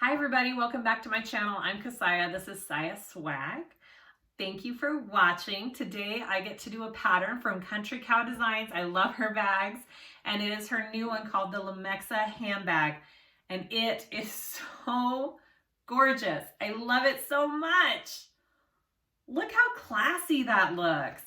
Hi everybody, welcome back to my channel. I'm Kassiah. This is SiahSwag. Thank you for watching. Today I get to do a pattern from Country Cow Designs. I love her bags, and it is her new one called the Lomexa Handbag, and it is so gorgeous. I love it so much. Look how classy that looks.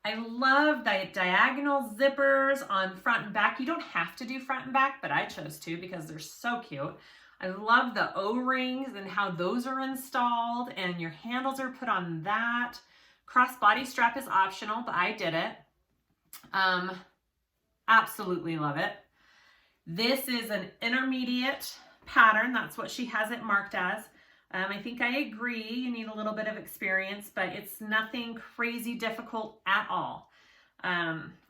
I love the diagonal zippers on front and back. You don't have to do front and back, but I chose to because they're so cute. I love the O-rings and how those are installed, and your handles are put on that. Crossbody strap is optional, but I did it. Absolutely love it. This is an intermediate pattern. That's what she has it marked as. I think I agree, you need a little bit of experience, but it's nothing crazy difficult at all.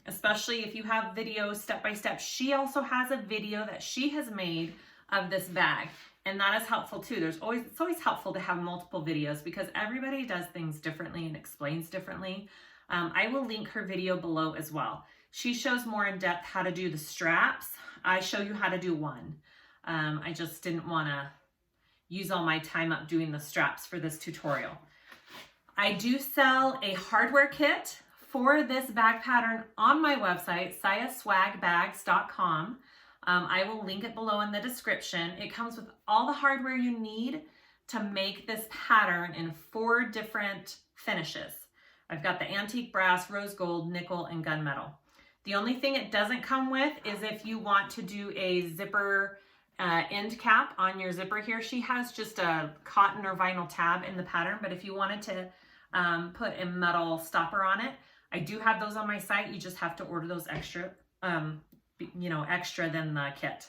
Especially if you have videos step by step. She also has a video that she has made of this bag, and that is helpful too. It's always helpful to have multiple videos because everybody does things differently and explains differently. I will link her video below as well. She shows more in depth how to do the straps. I show you how to do one. I just didn't want to use all my time up doing the straps for this tutorial. I do sell a hardware kit for this bag pattern on my website, SiahSwagBags.com. I will link it below in the description. It comes with all the hardware you need to make this pattern in 4 different finishes. I've got the antique brass, rose gold, nickel, and gunmetal. The only thing it doesn't come with is if you want to do a zipper end cap on your zipper here. She has just a cotton or vinyl tab in the pattern, but if you wanted to put a metal stopper on it, I do have those on my site. You just have to order those extra. Extra than the kit.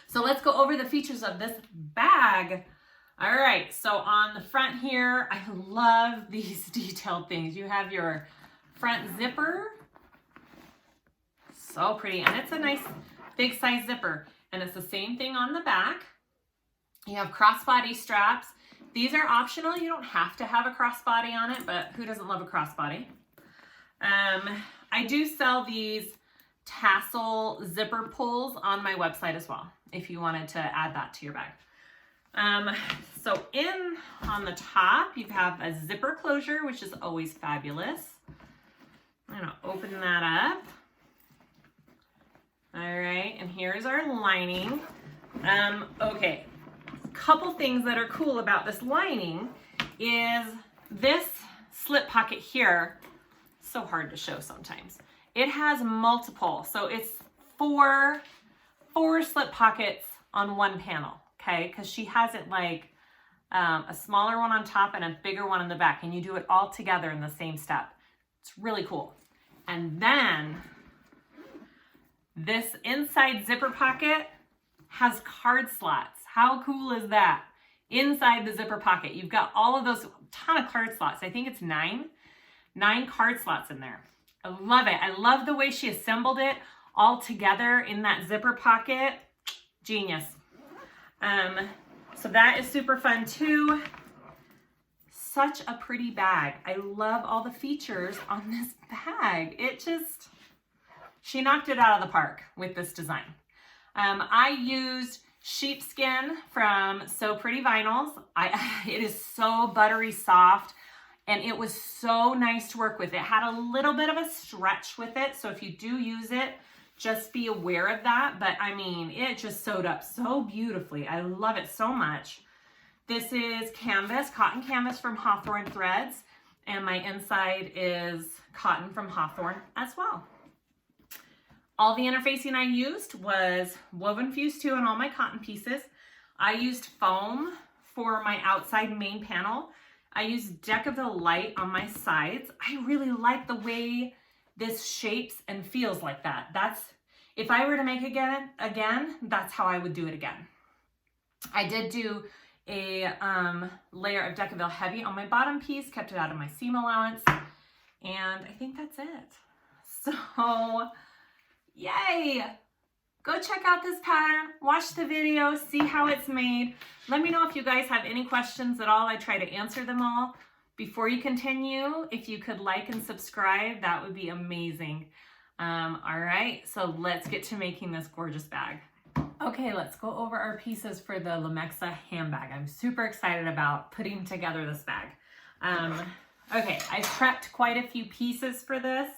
So let's go over the features of this bag. All right, so on the front here, I love these detailed things. You have your front zipper. So pretty, and it's a nice big size zipper. And it's the same thing on the back. You have crossbody straps. These are optional. You don't have to have a crossbody on it, but who doesn't love a crossbody? I do sell these tassel zipper pulls on my website as well, if you wanted to add that to your bag. So on the top, you have a zipper closure, which is always fabulous. I'm gonna open that up. All right, and here's our lining. Okay, a couple things that are cool about this lining is this slip pocket here. So hard to show sometimes. It has multiple, so it's four slip pockets on one panel, okay? Because she has it like a smaller one on top and a bigger one in the back, and you do it all together in the same step. It's really cool. And then this inside zipper pocket has card slots. How cool is that? Inside the zipper pocket, you've got all of those, ton of card slots. I think it's nine card slots in there. I love it. I love the way she assembled it all together in that zipper pocket. Genius. So that is super fun too. Such a pretty bag. I love all the features on this bag. She knocked it out of the park with this design. I used sheepskin from So Pretty Vinyls. It is so buttery soft. And it was so nice to work with. It had a little bit of a stretch with it. So if you do use it, just be aware of that. But I mean, it just sewed up so beautifully. I love it so much. This is canvas, cotton canvas from Hawthorne Threads. And my inside is cotton from Hawthorne as well. All the interfacing I used was woven fuse too on all my cotton pieces. I used foam for my outside main panel. I used Decaville Light on my sides. I really like the way this shapes and feels like that. If I were to make it again, that's how I would do it again. I did do a layer of Decaville Heavy on my bottom piece, kept it out of my seam allowance, and I think that's it. So, yay! Go check out this pattern, watch the video, see how it's made. Let me know if you guys have any questions at all. I try to answer them all. Before you continue, if you could like and subscribe, that would be amazing. All right, so let's get to making this gorgeous bag. Okay, let's go over our pieces for the Lomexa handbag. I'm super excited about putting together this bag. Okay, I've prepped quite a few pieces for this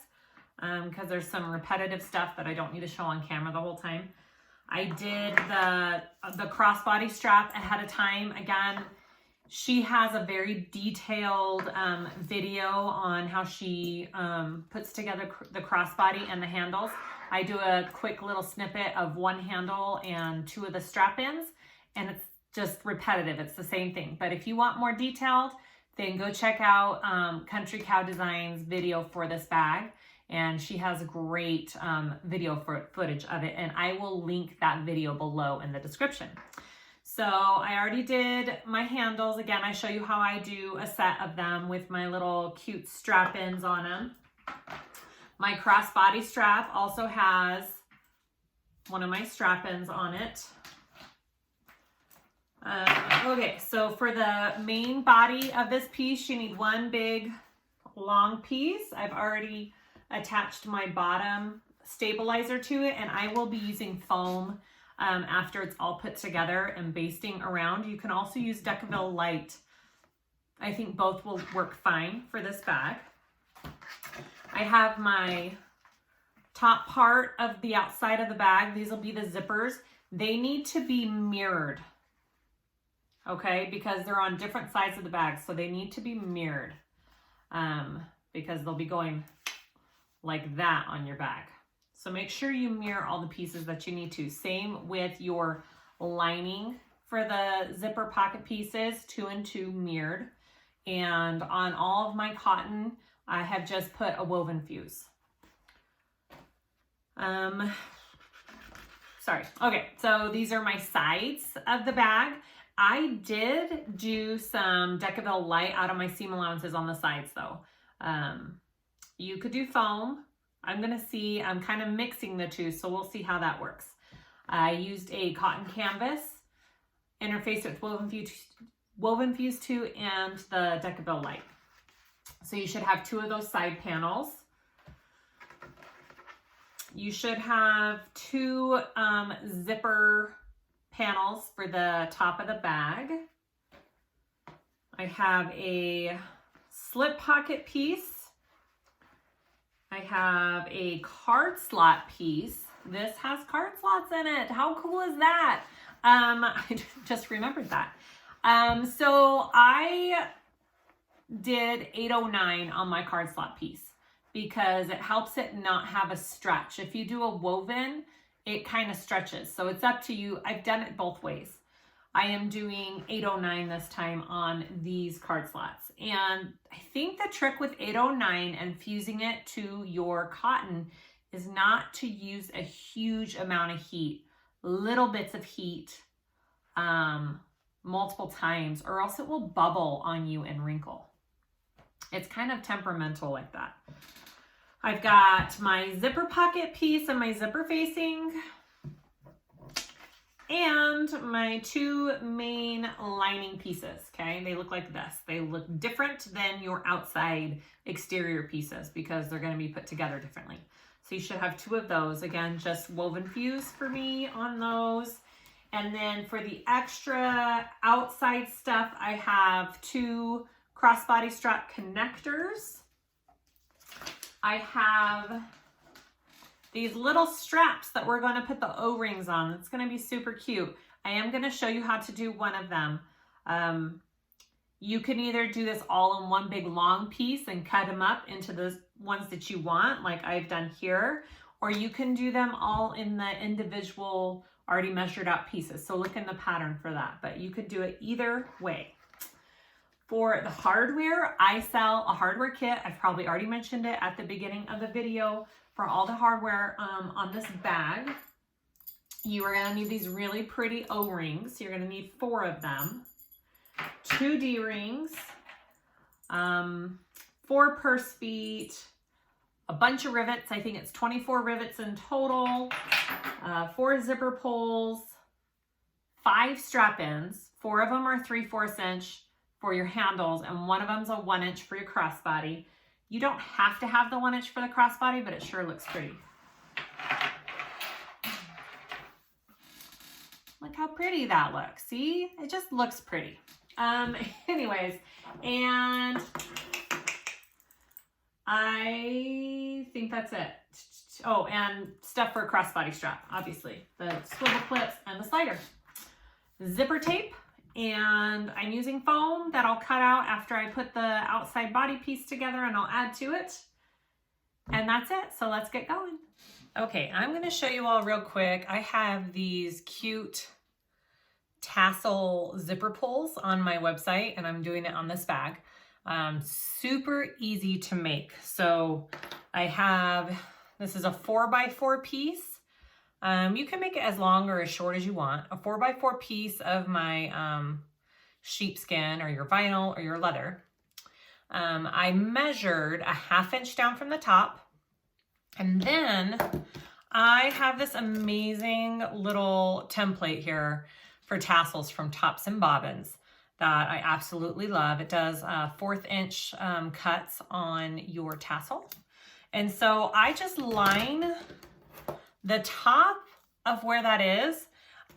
because there's some repetitive stuff that I don't need to show on camera the whole time. I did the crossbody strap ahead of time. Again, she has a very detailed video on how she puts together the crossbody and the handles. I do a quick little snippet of one handle and 2 of the strap-ins, and it's just repetitive. It's the same thing. But if you want more detailed, then go check out Country Cow Designs video for this bag. And she has great video footage of it, and I will link that video below in the description. So I already did my handles. Again, I show you how I do a set of them with my little cute strap-ins on them. My crossbody strap also has one of my strap-ins on it. Okay, so for the main body of this piece, you need one big long piece. I've already attached my bottom stabilizer to it, and I will be using foam after it's all put together and basting around. You can also use Decaville Light. I think both will work fine for this bag. I have my top part of the outside of the bag. These will be the zippers. They need to be mirrored, okay, because they're on different sides of the bag, so they need to be mirrored because they'll be going like that on your bag. So make sure you mirror all the pieces that you need to. Same with your lining for the zipper pocket pieces, 2 and 2 mirrored. And on all of my cotton, I have just put a woven fuse. Sorry. Okay, so these are my sides of the bag. I did do some Decaville Light out of my seam allowances on the sides though. You could do foam. I'm kind of mixing the 2, so we'll see how that works. I used a cotton canvas, interfaced with woven fuse 2 and the Decaville Light. So you should have 2 of those side panels. You should have 2 zipper panels for the top of the bag. I have a slip pocket piece. I have a card slot piece. This has card slots in it. How cool is that? I just remembered that. So I did 809 on my card slot piece because it helps it not have a stretch. If you do a woven, it kind of stretches. So it's up to you. I've done it both ways. I am doing 809 this time on these card slots. And I think the trick with 809 and fusing it to your cotton is not to use a huge amount of heat, little bits of heat, multiple times, or else it will bubble on you and wrinkle. It's kind of temperamental like that. I've got my zipper pocket piece and my zipper facing, and my 2 main lining pieces, okay? They look like this. They look different than your outside exterior pieces because they're gonna be put together differently. So you should have 2 of those. Again, just woven fuse for me on those. And then for the extra outside stuff, I have 2 crossbody strap connectors. I have these little straps that we're going to put the O-rings on. It's going to be super cute. I am going to show you how to do one of them. You can either do this all in one big long piece and cut them up into the ones that you want, like I've done here, or you can do them all in the individual already measured out pieces. So look in the pattern for that, but you could do it either way. For the hardware, I sell a hardware kit. I've probably already mentioned it at the beginning of the video. For all the hardware on this bag, you are going to need these really pretty O-rings. You're going to need 4 of them, 2 D-rings, 4 purse feet, a bunch of rivets. I think it's 24 rivets in total, 4 zipper pulls, 5 strap-ins. 4 of them are 3/4 inch for your handles, and 1 of them's a 1 inch for your crossbody. You don't have to have the 1 inch for the crossbody, but it sure looks pretty. pretty that looks. See, it just looks pretty. Anyways, and I think that's it. Oh, and stuff for a crossbody strap, obviously. The swivel clips and the slider. Zipper tape, and I'm using foam that I'll cut out after I put the outside body piece together, and I'll add to it. And that's it, so let's get going. Okay, I'm gonna show you all real quick. I have these cute tassel zipper pulls on my website, and I'm doing it on this bag. Super easy to make. So I have, this is a 4x4 piece. You can make it as long or as short as you want. A 4x4 piece of my sheepskin or your vinyl or your leather. I measured a 1/2 inch down from the top. And then I have this amazing little template here for tassels from Tops and Bobbins that I absolutely love. It does 1/4 inch cuts on your tassel. And so I just line the top of where that is.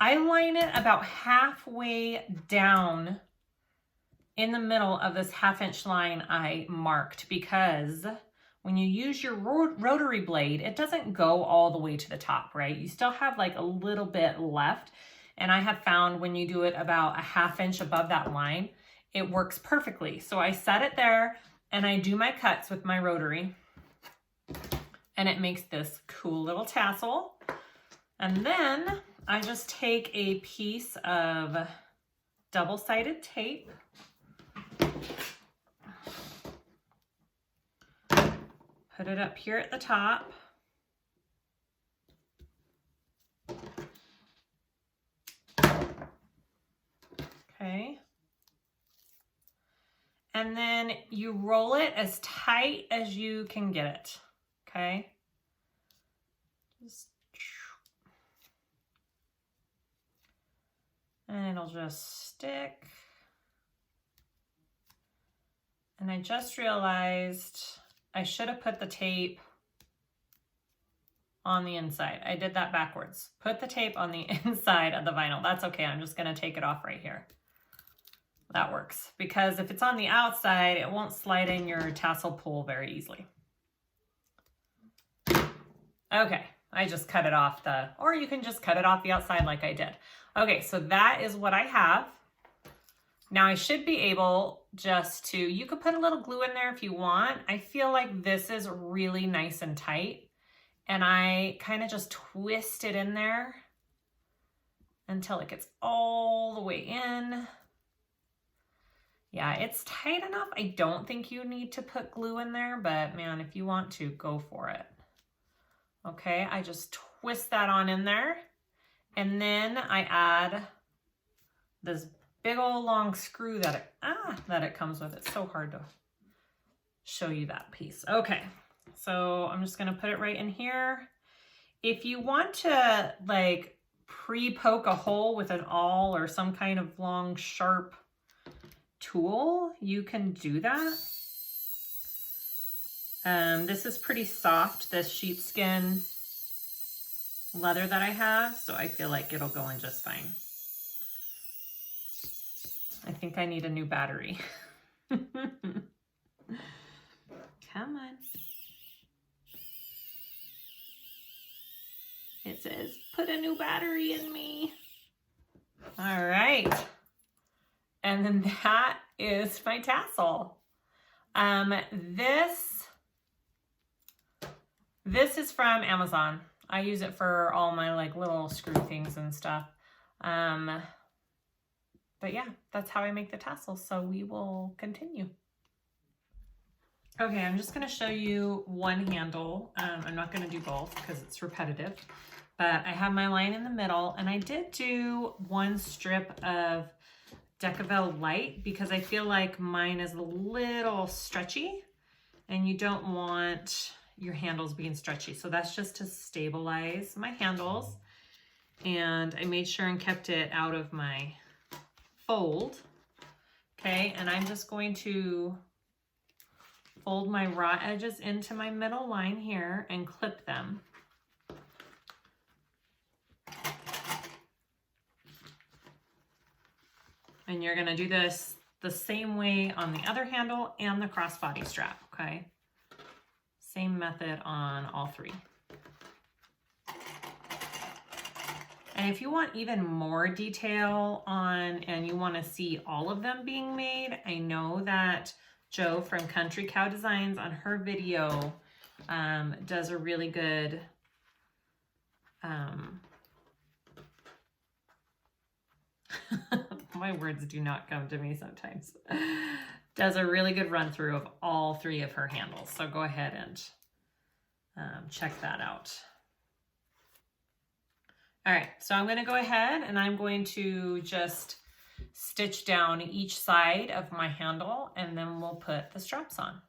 I line it about halfway down in the middle of this 1/2 inch line I marked, because when you use your rotary blade, it doesn't go all the way to the top, right? You still have like a little bit left. And I have found when you do it about a 1/2 inch above that line, it works perfectly. So I set it there and I do my cuts with my rotary, and it makes this cool little tassel. And then I just take a piece of double-sided tape. Put it up here at the top. Okay. And then you roll it as tight as you can get it. Okay. And it'll just stick. And I just realized I should have put the tape on the inside. I did that backwards. Put the tape on the inside of the vinyl. That's okay. I'm just going to take it off right here. That works, because if it's on the outside, it won't slide in your tassel pull very easily. Okay, I just cut it off or you can just cut it off the outside like I did. Okay, so that is what I have. Now I should be able just to, you could put a little glue in there if you want. I feel like this is really nice and tight, and I kind of just twist it in there until it gets all the way in. Yeah, it's tight enough. I don't think you need to put glue in there, but man, if you want to, go for it. Okay, I just twist that on in there, and then I add this big old long screw that it comes with. It's so hard to show you that piece. Okay, so I'm just gonna put it right in here. If you want to like pre-poke a hole with an awl or some kind of long sharp tool, you can do that. This is pretty soft, this sheepskin leather that I have, so I feel like it'll go in just fine. I think I need a new battery. Come on. It says, put a new battery in me. All right. And then that is my tassel. This is from Amazon. I use it for all my like little screw things and stuff. But yeah, that's how I make the tassels. So we will continue. Okay, I'm just gonna show you one handle. I'm not gonna do both because it's repetitive, but I have my line in the middle, and I did do one strip of Decavel Light because I feel like mine is a little stretchy and you don't want your handles being stretchy. So that's just to stabilize my handles. And I made sure and kept it out of my fold. Okay, and I'm just going to fold my raw edges into my middle line here and clip them. And you're gonna do this the same way on the other handle and the crossbody strap, okay? Same method on all three. And if you want even more detail on, and you wanna see all of them being made, I know that Jo from Country Cow Designs on her video does a really good my words do not come to me sometimes. Does a really good run through of all three of her handles. So go ahead and check that out. All right, so I'm gonna go ahead and I'm going to just stitch down each side of my handle, and then we'll put the straps on.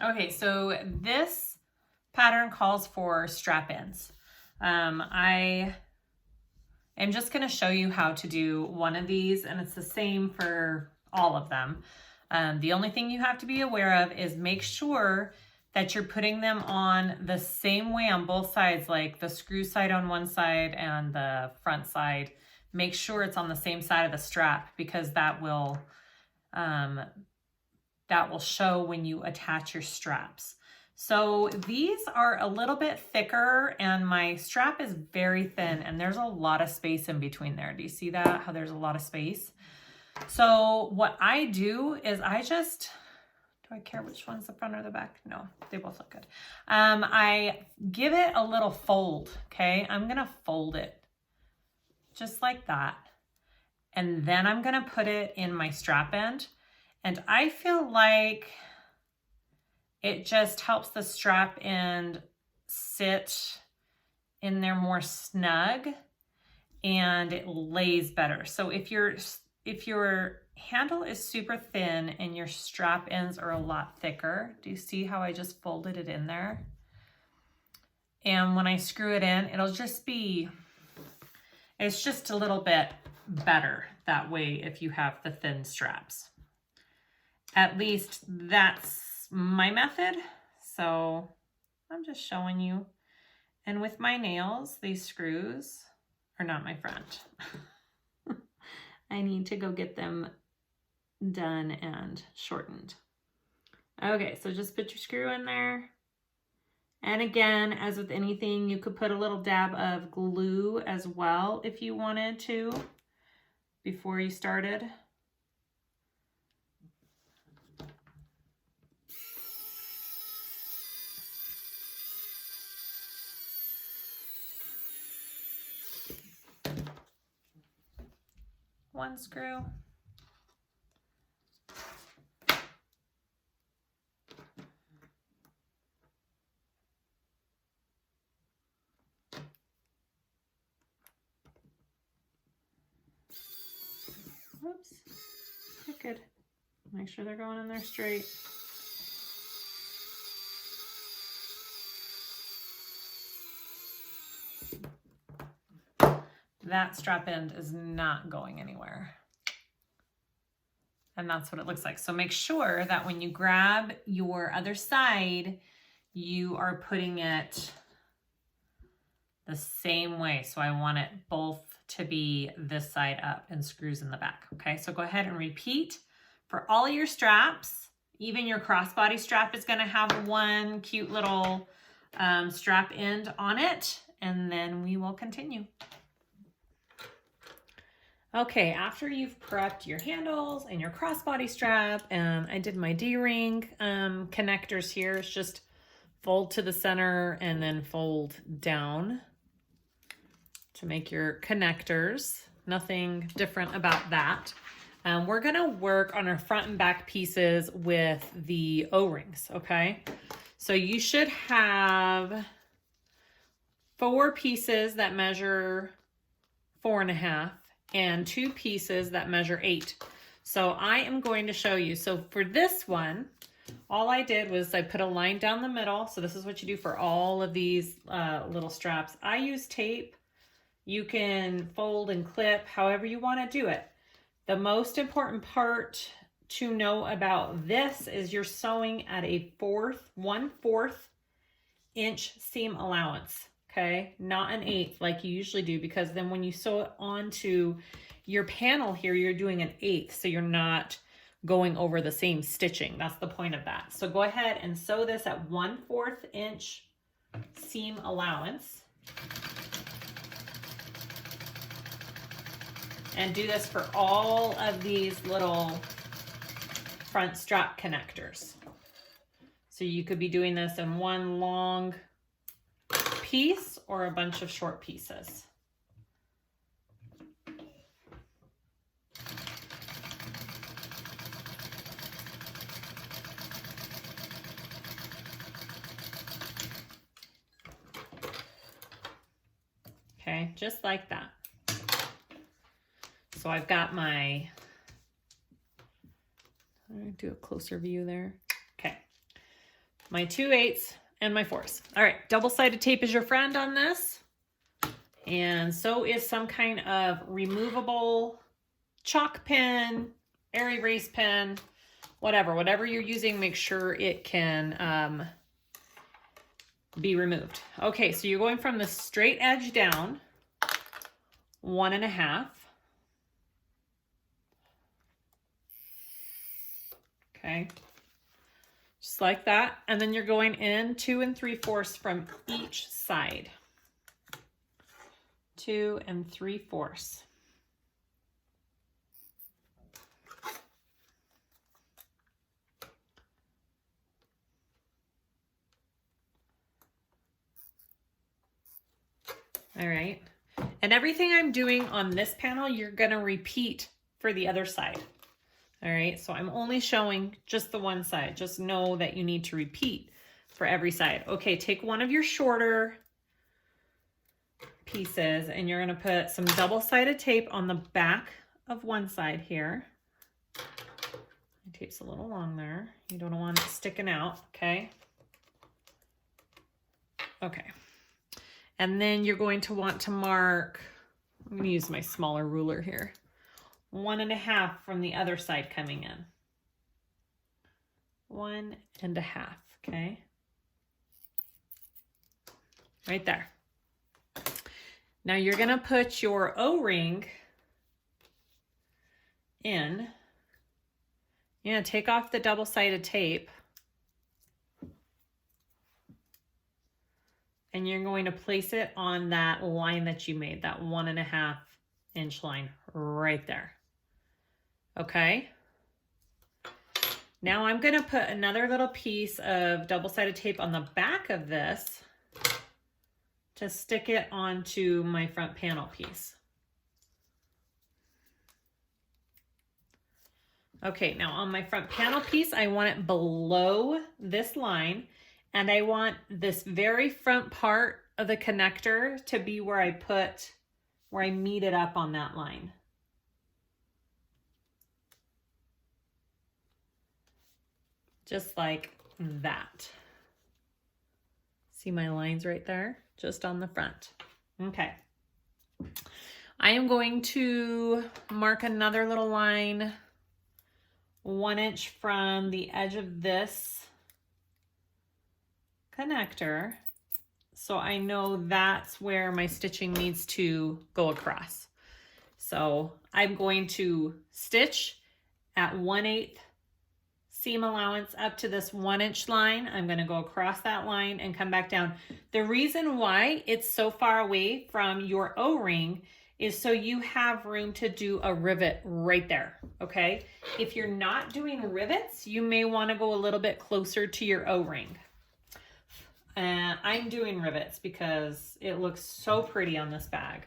Okay, so this pattern calls for strap ends. I am just going to show you how to do one of these, and it's the same for all of them. The only thing you have to be aware of is make sure that you're putting them on the same way on both sides, like the screw side on one side and the front side. Make sure it's on the same side of the strap, because that will show when you attach your straps. So these are a little bit thicker, and my strap is very thin, and there's a lot of space in between there. Do you see that? How there's a lot of space? So what I do is do I care which one's the front or the back? No, they both look good. I give it a little fold, okay? I'm gonna fold it just like that. And then I'm gonna put it in my strap end. And I feel like it just helps the strap end sit in there more snug, and it lays better. So if your handle is super thin and your strap ends are a lot thicker, do you see how I just folded it in there? And when I screw it in, it's just a little bit better that way if you have the thin straps. At least that's my method. So I'm just showing you. And with my nails, these screws are not my friend. I need to go get them done and shortened. Okay, so just put your screw in there. And again, as with anything, you could put a little dab of glue as well if you wanted to before you started. One screw. Whoops. Good. Make sure they're going in there straight. That strap end is not going anywhere. And that's what it looks like. So make sure that when you grab your other side, you are putting it the same way. So I want it both to be this side up and screws in the back. Okay, so go ahead and repeat for all your straps. Even your crossbody strap is gonna have one cute little strap end on it, and then we will continue. Okay, after you've prepped your handles and your crossbody strap, and I did my D-ring connectors here. It's just fold to the center and then fold down to make your connectors. Nothing different about that. We're gonna work on our front and back pieces with the O-rings, okay? So you should have 4 pieces that measure 4.5 and 2 pieces that measure 8. So I am going to show you. So for this one, All I did was I put a line down the middle. So this is what you do for all of these little straps. I use tape. You can fold and clip however you want to do it. The most important part to know about this is you're sewing at a 1/4 inch seam allowance, okay? Not an 1/8 like you usually do, because then when you sew it onto your panel here, you're doing an 1/8, so you're not going over the same stitching. That's the point of that. So go ahead and sew this at 1/4 inch seam allowance. And do this for all of these little front strap connectors. So you could be doing this in one long piece or a bunch of short pieces. Okay, just like that. So I've got my, I'm going to do a closer view there. Okay, my 2/8 and my 4s. All right, double-sided tape is your friend on this. And so is some kind of removable chalk pen, air erase pen, whatever you're using, make sure it can be removed. Okay, so you're going from the straight edge down 1.5. Okay, just like that. And then you're going in 2 3/4 from each side. 2 3/4. All right. And everything I'm doing on this panel, you're going to repeat for the other side. All right, so I'm only showing just the one side. Just know that you need to repeat for every side. Okay, take one of your shorter pieces and you're gonna put some double-sided tape on the back of one side here. The tape's a little long there. You don't want it sticking out, okay? Okay. And then you're going to want to mark, I'm gonna use my smaller ruler here, 1.5 from the other side coming in. 1.5, okay? Right there. Now you're gonna put your O-ring in. You're gonna take off the double-sided tape and you're going to place it on that line that you made, that 1.5 inch line right there. Okay. Now I'm gonna put another little piece of double-sided tape on the back of this to stick it onto my front panel piece. Okay, now on my front panel piece, I want it below this line, and I want this very front part of the connector to be where I meet it up on that line. Just like that. See my lines right there? Just on the front. Okay. I am going to mark another little line 1 inch from the edge of this connector, so I know that's where my stitching needs to go across. So I'm going to stitch at 1/8 seam allowance up to this 1 inch line. I'm going to go across that line and come back down. The reason why it's so far away from your O-ring is so you have room to do a rivet right there, okay? If you're not doing rivets, you may want to go a little bit closer to your O-ring. I'm doing rivets because it looks so pretty on this bag.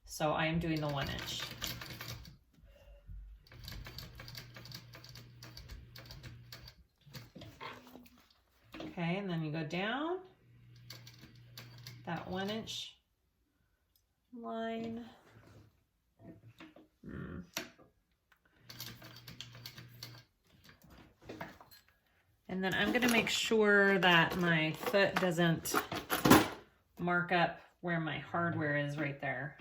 So I am doing the 1 inch. Okay, and then you go down that 1 inch line. And then I'm gonna make sure that my foot doesn't mark up where my hardware is right there.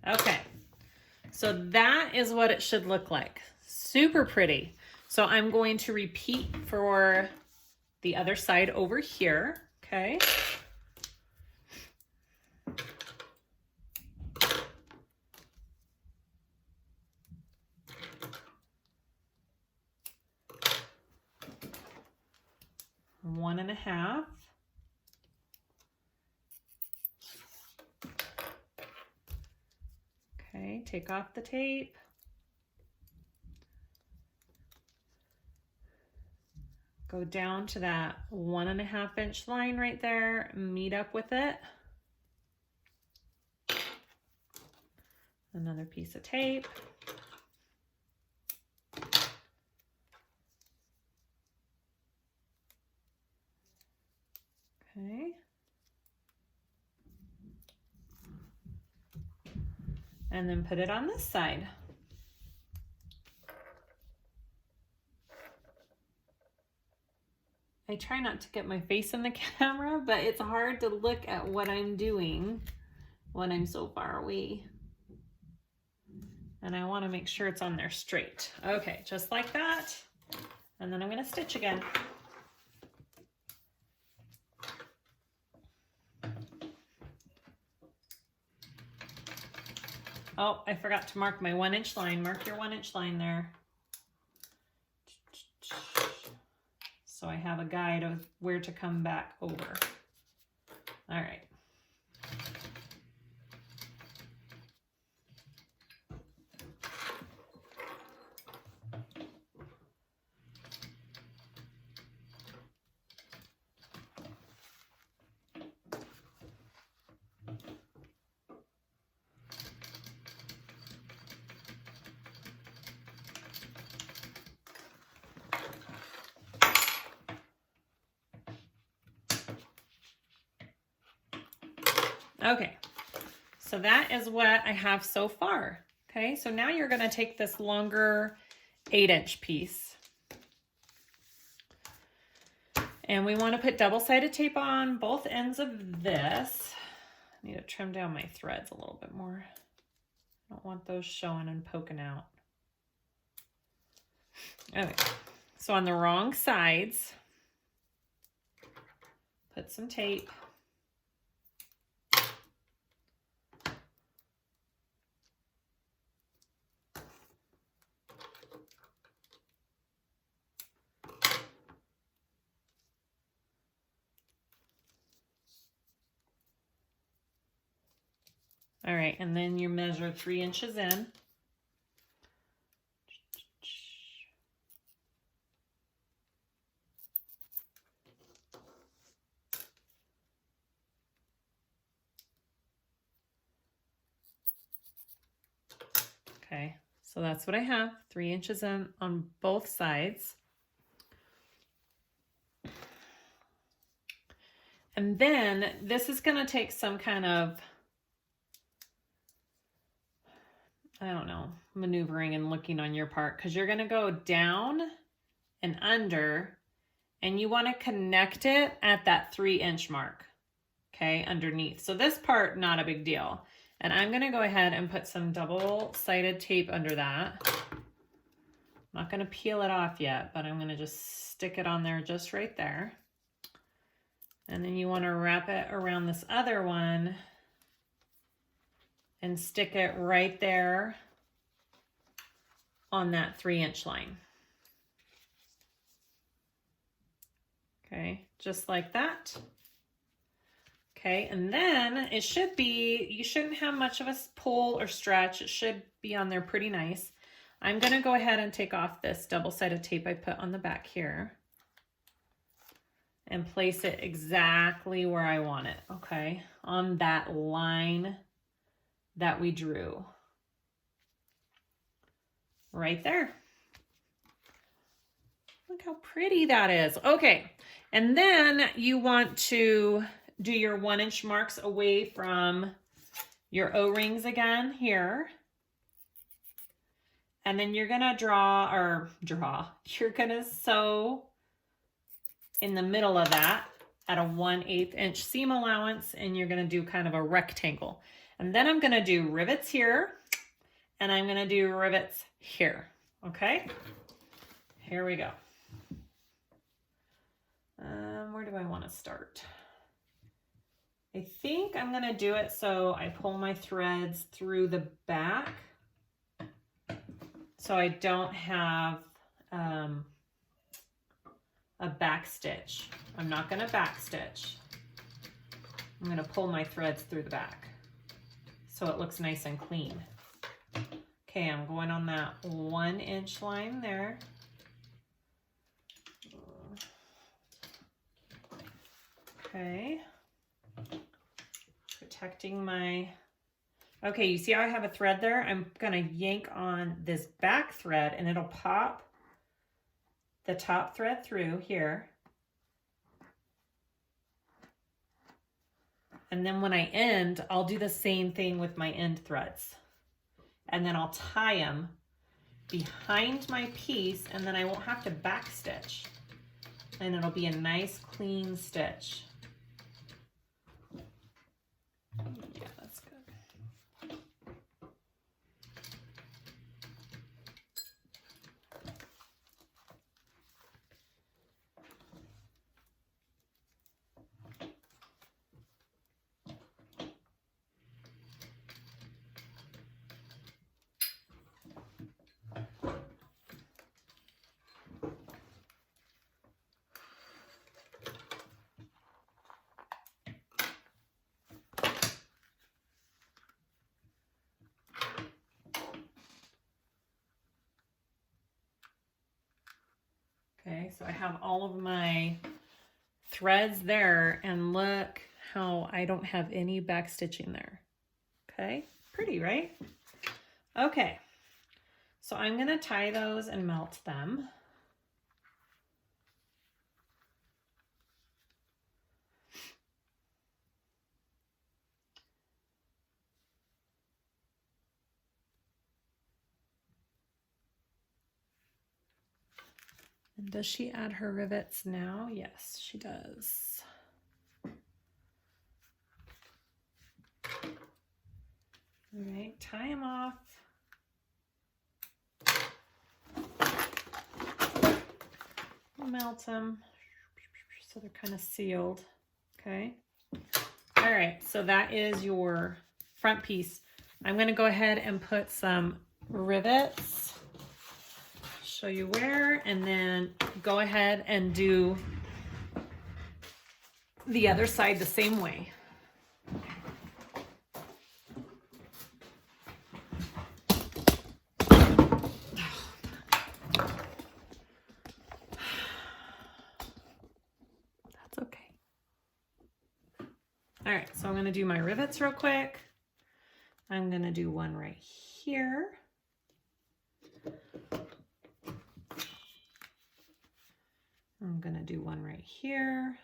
Okay, so that is what it should look like. Super pretty. So I'm going to repeat for the other side over here, okay? One and a half. Okay, take off the tape. Go down to that 1.5 inch line right there, meet up with it. Another piece of tape. Okay. And then put it on this side. I try not to get my face in the camera, but it's hard to look at what I'm doing when I'm so far away. And I want to make sure it's on there straight. Okay, just like that. And then I'm going to stitch again. Oh, I forgot to mark my 1 inch line. Mark your 1 inch line there. So I have a guide of where to come back over. All right. Okay, so that is what I have so far. Okay, so now you're gonna take this longer 8 inch piece. And we wanna put double-sided tape on both ends of this. I need to trim down my threads a little bit more. I don't want those showing and poking out. Okay, so on the wrong sides, put some tape. All right, and then you measure 3 inches in. Okay, so that's what I have, 3 inches in on both sides. And then this is gonna take some kind of, I don't know, maneuvering and looking on your part, because you're gonna go down and under, and you wanna connect it at that 3 inch mark, okay, underneath. So this part, not a big deal. And I'm gonna go ahead and put some double-sided tape under that. I'm not gonna peel it off yet, but I'm gonna just stick it on there just right there. And then you wanna wrap it around this other one and stick it right there on that 3 inch line. Okay, just like that. Okay, and then it should be, you shouldn't have much of a pull or stretch. It should be on there pretty nice. I'm gonna go ahead and take off this double-sided tape I put on the back here and place it exactly where I want it, okay? On that line that we drew. Right there. Look how pretty that is. Okay, and then you want to do your 1-inch marks away from your O-rings again here. And then you're gonna you're gonna sew in the middle of that at a 1/8 inch seam allowance, and you're gonna do kind of a rectangle. And then I'm gonna do rivets here, and I'm gonna do rivets here, okay? Here we go. Where do I wanna start? I think I'm gonna do it so I pull my threads through the back so I don't have a back stitch. I'm not gonna back stitch. I'm gonna pull my threads through the back so it looks nice and clean. Okay, I'm going on that 1-inch line there. Okay. Protecting my, okay, you see how I have a thread there? I'm gonna yank on this back thread and it'll pop the top thread through here. And then when I end, I'll do the same thing with my end threads. And then I'll tie them behind my piece, and then I won't have to back stitch. And it'll be a nice clean stitch. Yeah, that's good. Okay, so I have all of my threads there, and look how I don't have any back stitching there. Okay, pretty, right? Okay, so I'm gonna tie those and melt them. And does she add her rivets now? Yes, she does. All right, tie them off. Melt them so they're kind of sealed. Okay. All right, so that is your front piece. I'm going to go ahead and put some rivets. Show you where, and then go ahead and do the other side the same way. That's okay. All right, so I'm going to do my rivets real quick. I'm going to do one right here. I'm going to do one right here.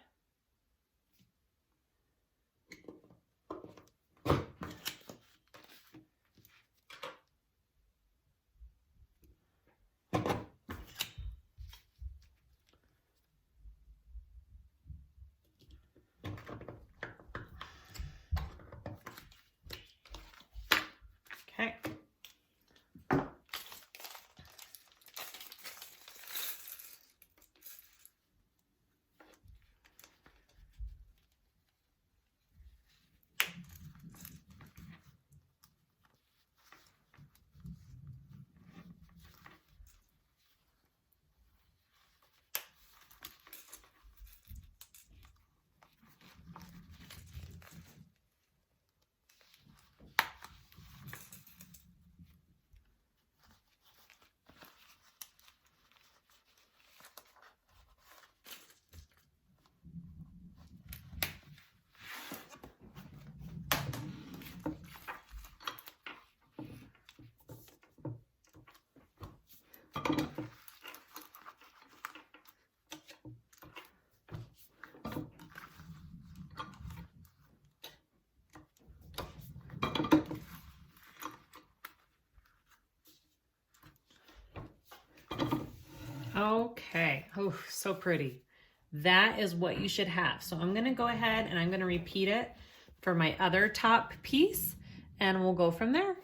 Okay. Okay, oh, so pretty. That is what you should have. So I'm gonna go ahead and I'm gonna repeat it for my other top piece and we'll go from there.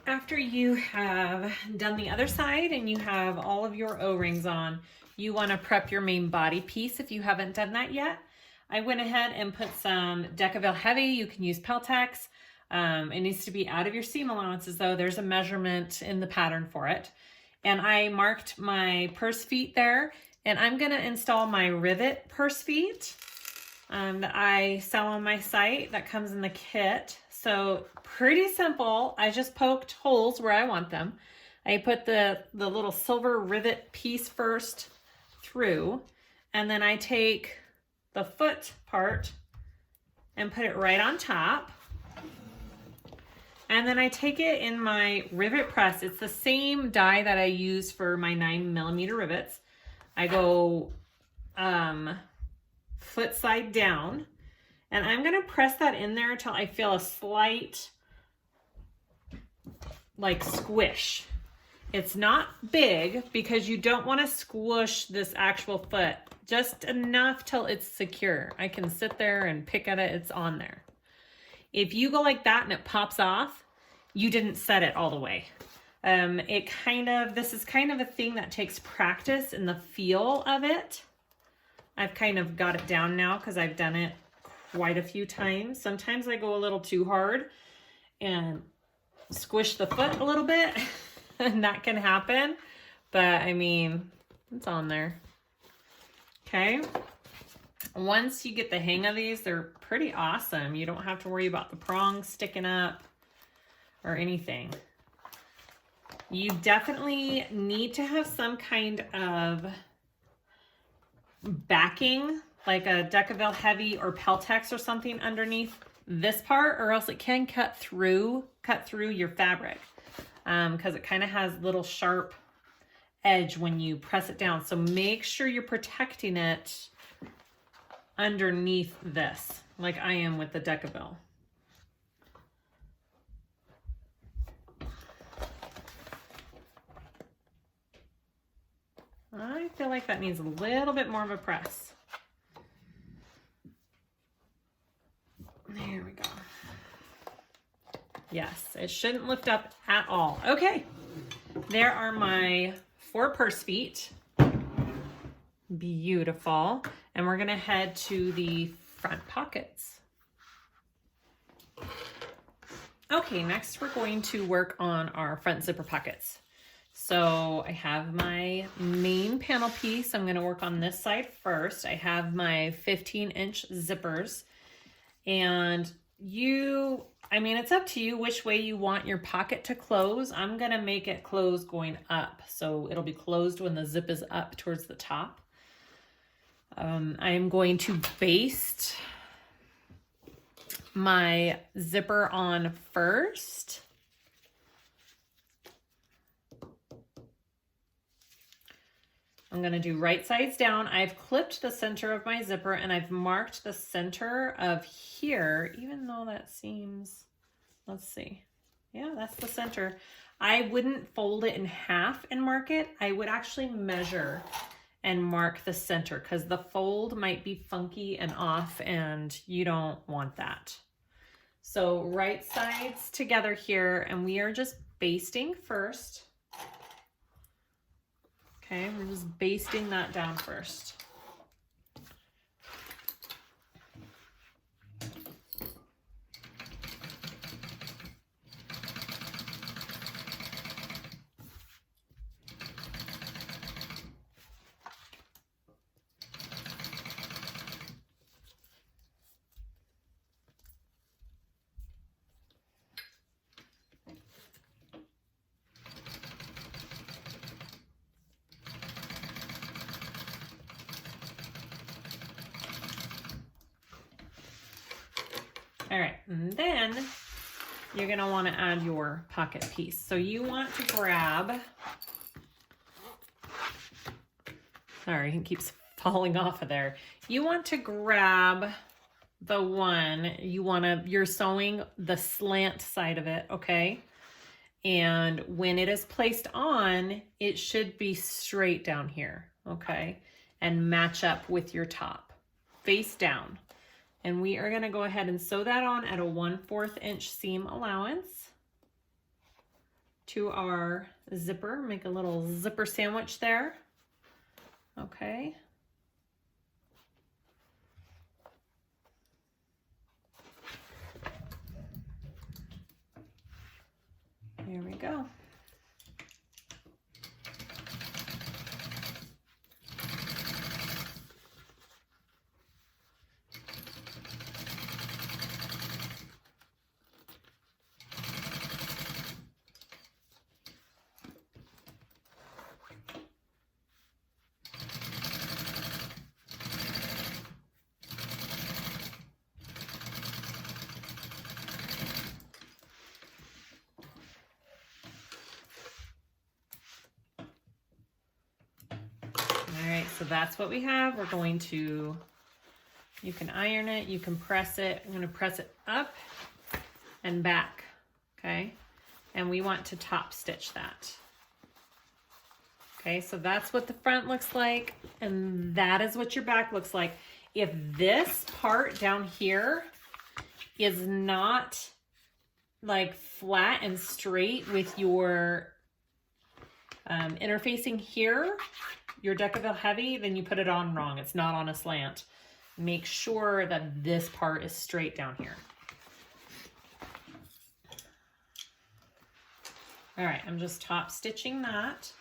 After you have done the other side and you have all of your O-rings on, you want to prep your main body piece if you haven't done that yet. I went ahead and put some Decaville Heavy. You can use Peltex. It needs to be out of your seam allowances though. There's a measurement in the pattern for it. And I marked my purse feet there, and I'm going to install my rivet purse feet that I sell on my site that comes in the kit. So pretty simple. I just poked holes where I want them. I put the little silver rivet piece first through, and then I take the foot part and put it right on top. And then I take it in my rivet press. It's the same die that I use for my 9mm rivets. I go foot side down, and I'm gonna press that in there until I feel a slight like squish. It's not big because you don't want to squish this actual foot, just enough till it's secure. I can sit there and pick at it, it's on there. If you go like that and it pops off, you didn't set it all the way. This is kind of a thing that takes practice in the feel of it. I've kind of got it down now because I've done it quite a few times. Sometimes I go a little too hard and squish the foot a little bit and that can happen, but I mean, it's on there. Okay. Once you get the hang of these, they're pretty awesome. You don't have to worry about the prongs sticking up or anything. You definitely need to have some kind of backing, like a Decaville Heavy or Peltex or something underneath this part, or else it can cut through your fabric because it kind of has little sharp edge when you press it down. So make sure you're protecting it underneath this, like I am with the Decaville. I feel like that needs a little bit more of a press. There we go. Yes, it shouldn't lift up at all. Okay, there are my 4 purse feet. Beautiful. And we're gonna head to the front pockets. Okay, next we're going to work on our front zipper pockets. So I have my main panel piece. I'm gonna work on this side first. I have my 15-inch zippers, and it's up to you which way you want your pocket to close. I'm gonna make it close going up, so it'll be closed when the zip is up towards the top. I am going to baste my zipper on first. I'm going to do right sides down. I've clipped the center of my zipper and I've marked the center of here, even though that seems, let's see. Yeah, that's the center. I wouldn't fold it in half and mark it. I would actually measure and mark the center because the fold might be funky and off and you don't want that. So right sides together here, and we are just basting first. Okay, we're just basting that down first. All right, and then you're gonna wanna add your pocket piece. So you want to grab, sorry, it keeps falling off of there. You want to grab the one, you're sewing the slant side of it, okay? And when it is placed on, it should be straight down here, okay? And match up with your top, face down. And we are gonna go ahead and sew that on at a 1/4 inch seam allowance to our zipper. Make a little zipper sandwich there, okay? Here we go. So that's what we have. We're going to, you can iron it, you can press it. I'm going to press it up and back, okay? And we want to top stitch that. Okay, so that's what the front looks like, and that is what your back looks like. If this part down here is not like flat and straight with your interfacing here, your Decaville heavy, then you put it on wrong. It's not on a slant. Make sure that this part is straight down here. All right, I'm just top stitching that.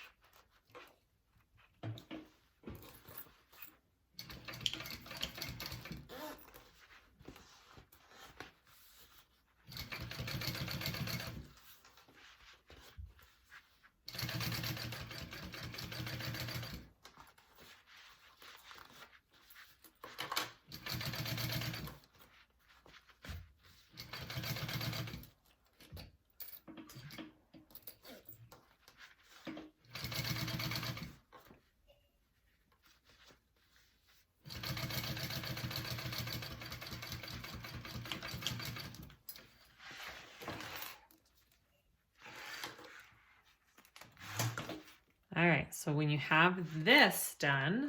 All right, so when you have this done,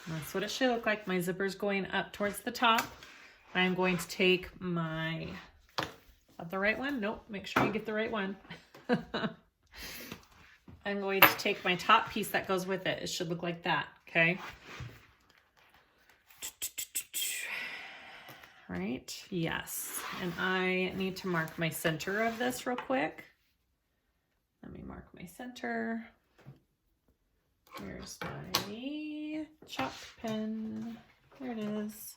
that's what it should look like. My zipper's going up towards the top. I'm going to take my, is that the right one? Nope, make sure you get the right one. I'm going to take my top piece that goes with it. It should look like that, okay? Right, yes. And I need to mark my center of this real quick. Let me mark my center. Here's my chalk pen. There it is.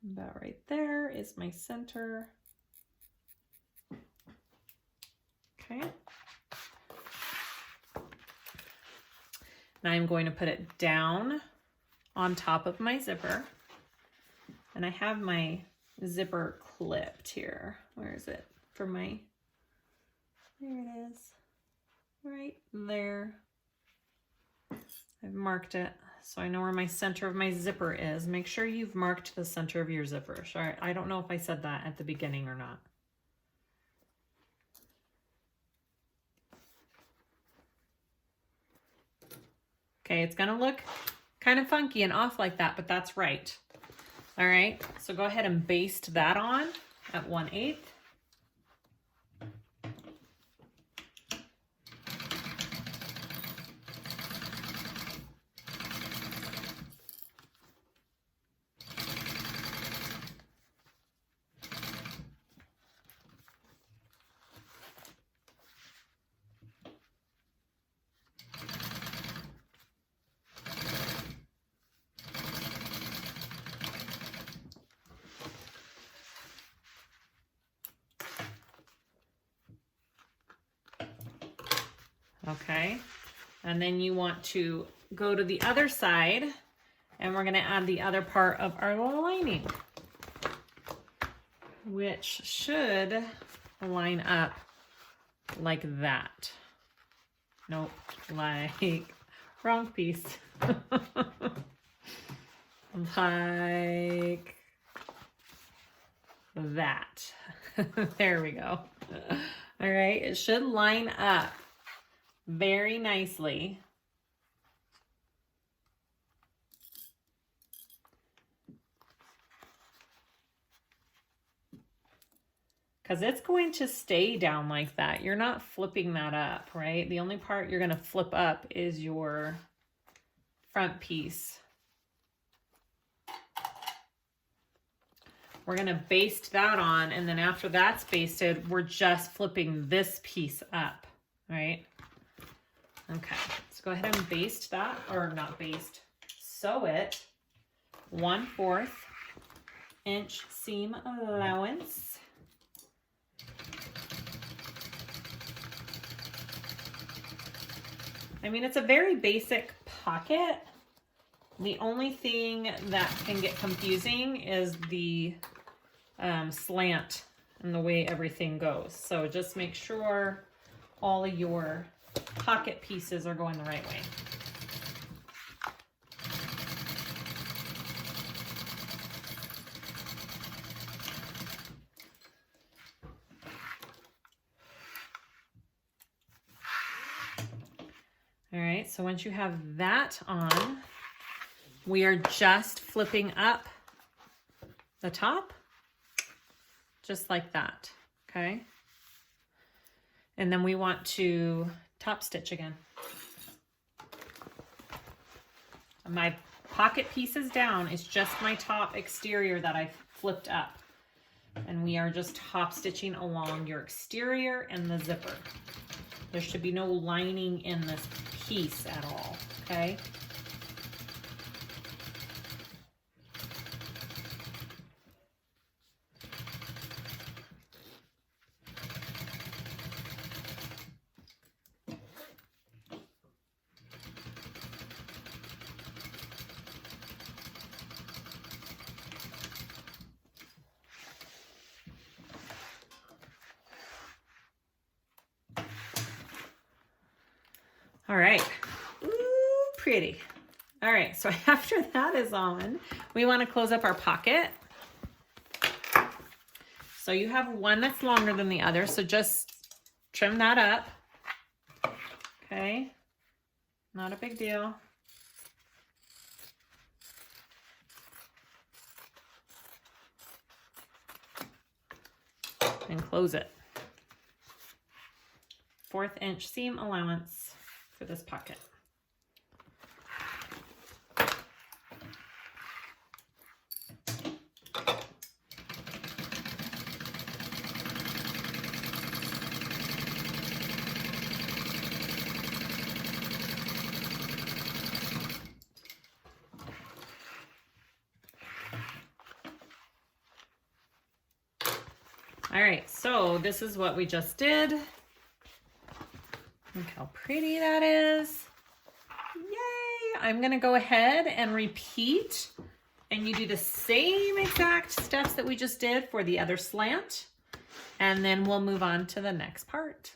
About right there is my center. Okay. Now I'm going to put it down on top of my zipper. And I have my zipper clipped here. Where is it? For my, there it is, right there. I've marked it so I know where my center of my zipper is. Make sure you've marked the center of your zipper. Sorry, I don't know if I said that at the beginning or not. Okay, it's gonna look kind of funky and off like that, but that's right. All right, so go ahead and baste that on at 1/8. Okay, And then you want to go to the other side, and we're going to add the other part of our lining, which should line up like that. Nope, like wrong piece. Like that. There we go. All right, it should line up very nicely. Because it's going to stay down like that. You're not flipping that up, right? The only part you're going to flip up is your front piece. We're going to baste that on, and then after that's basted, we're just flipping this piece up, right? Okay, let's go ahead and baste that, or not baste, sew it 1/4 inch seam allowance. I mean, it's a very basic pocket. The only thing that can get confusing is the slant and the way everything goes. So just make sure all of your pocket pieces are going the right way. All right, so once you have that on, we are just flipping up the top, just like that, okay? And then we want to top stitch again. My pocket piece is down. It's just my top exterior that I flipped up. And we are just top stitching along your exterior and the zipper. There should be no lining in this piece at all, okay? All right, ooh, pretty. All right, so after that is on, we want to close up our pocket. So you have one that's longer than the other, so just trim that up. Okay, not a big deal. And close it. 1/4 inch seam allowance for this pocket. All right, so this is what we just did. Look how pretty that is. Yay! I'm gonna go ahead and repeat, and you do the same exact steps that we just did for the other slant, and then we'll move on to the next part.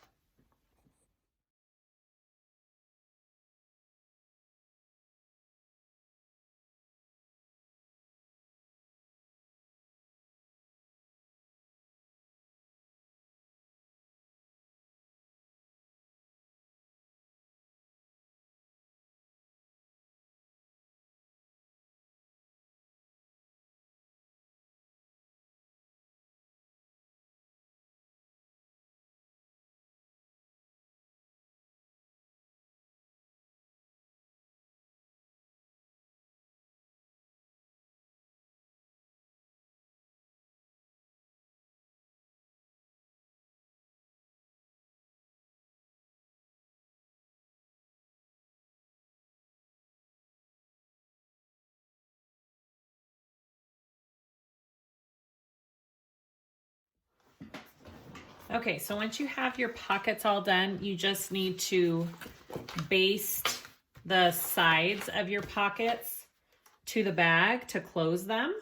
Okay, so once you have your pockets all done, you just need to baste the sides of your pockets to the bag to close them.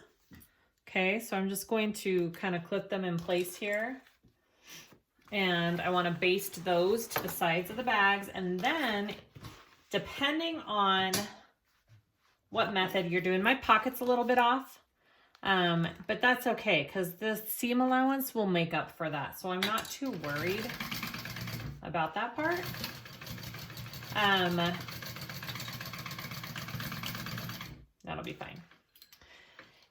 Okay, so I'm just going to kind of clip them in place here. And I want to baste those to the sides of the bags. And then, depending on what method you're doing, my pocket's a little bit off. But that's okay because the seam allowance will make up for that. So I'm not too worried about that part. That'll be fine.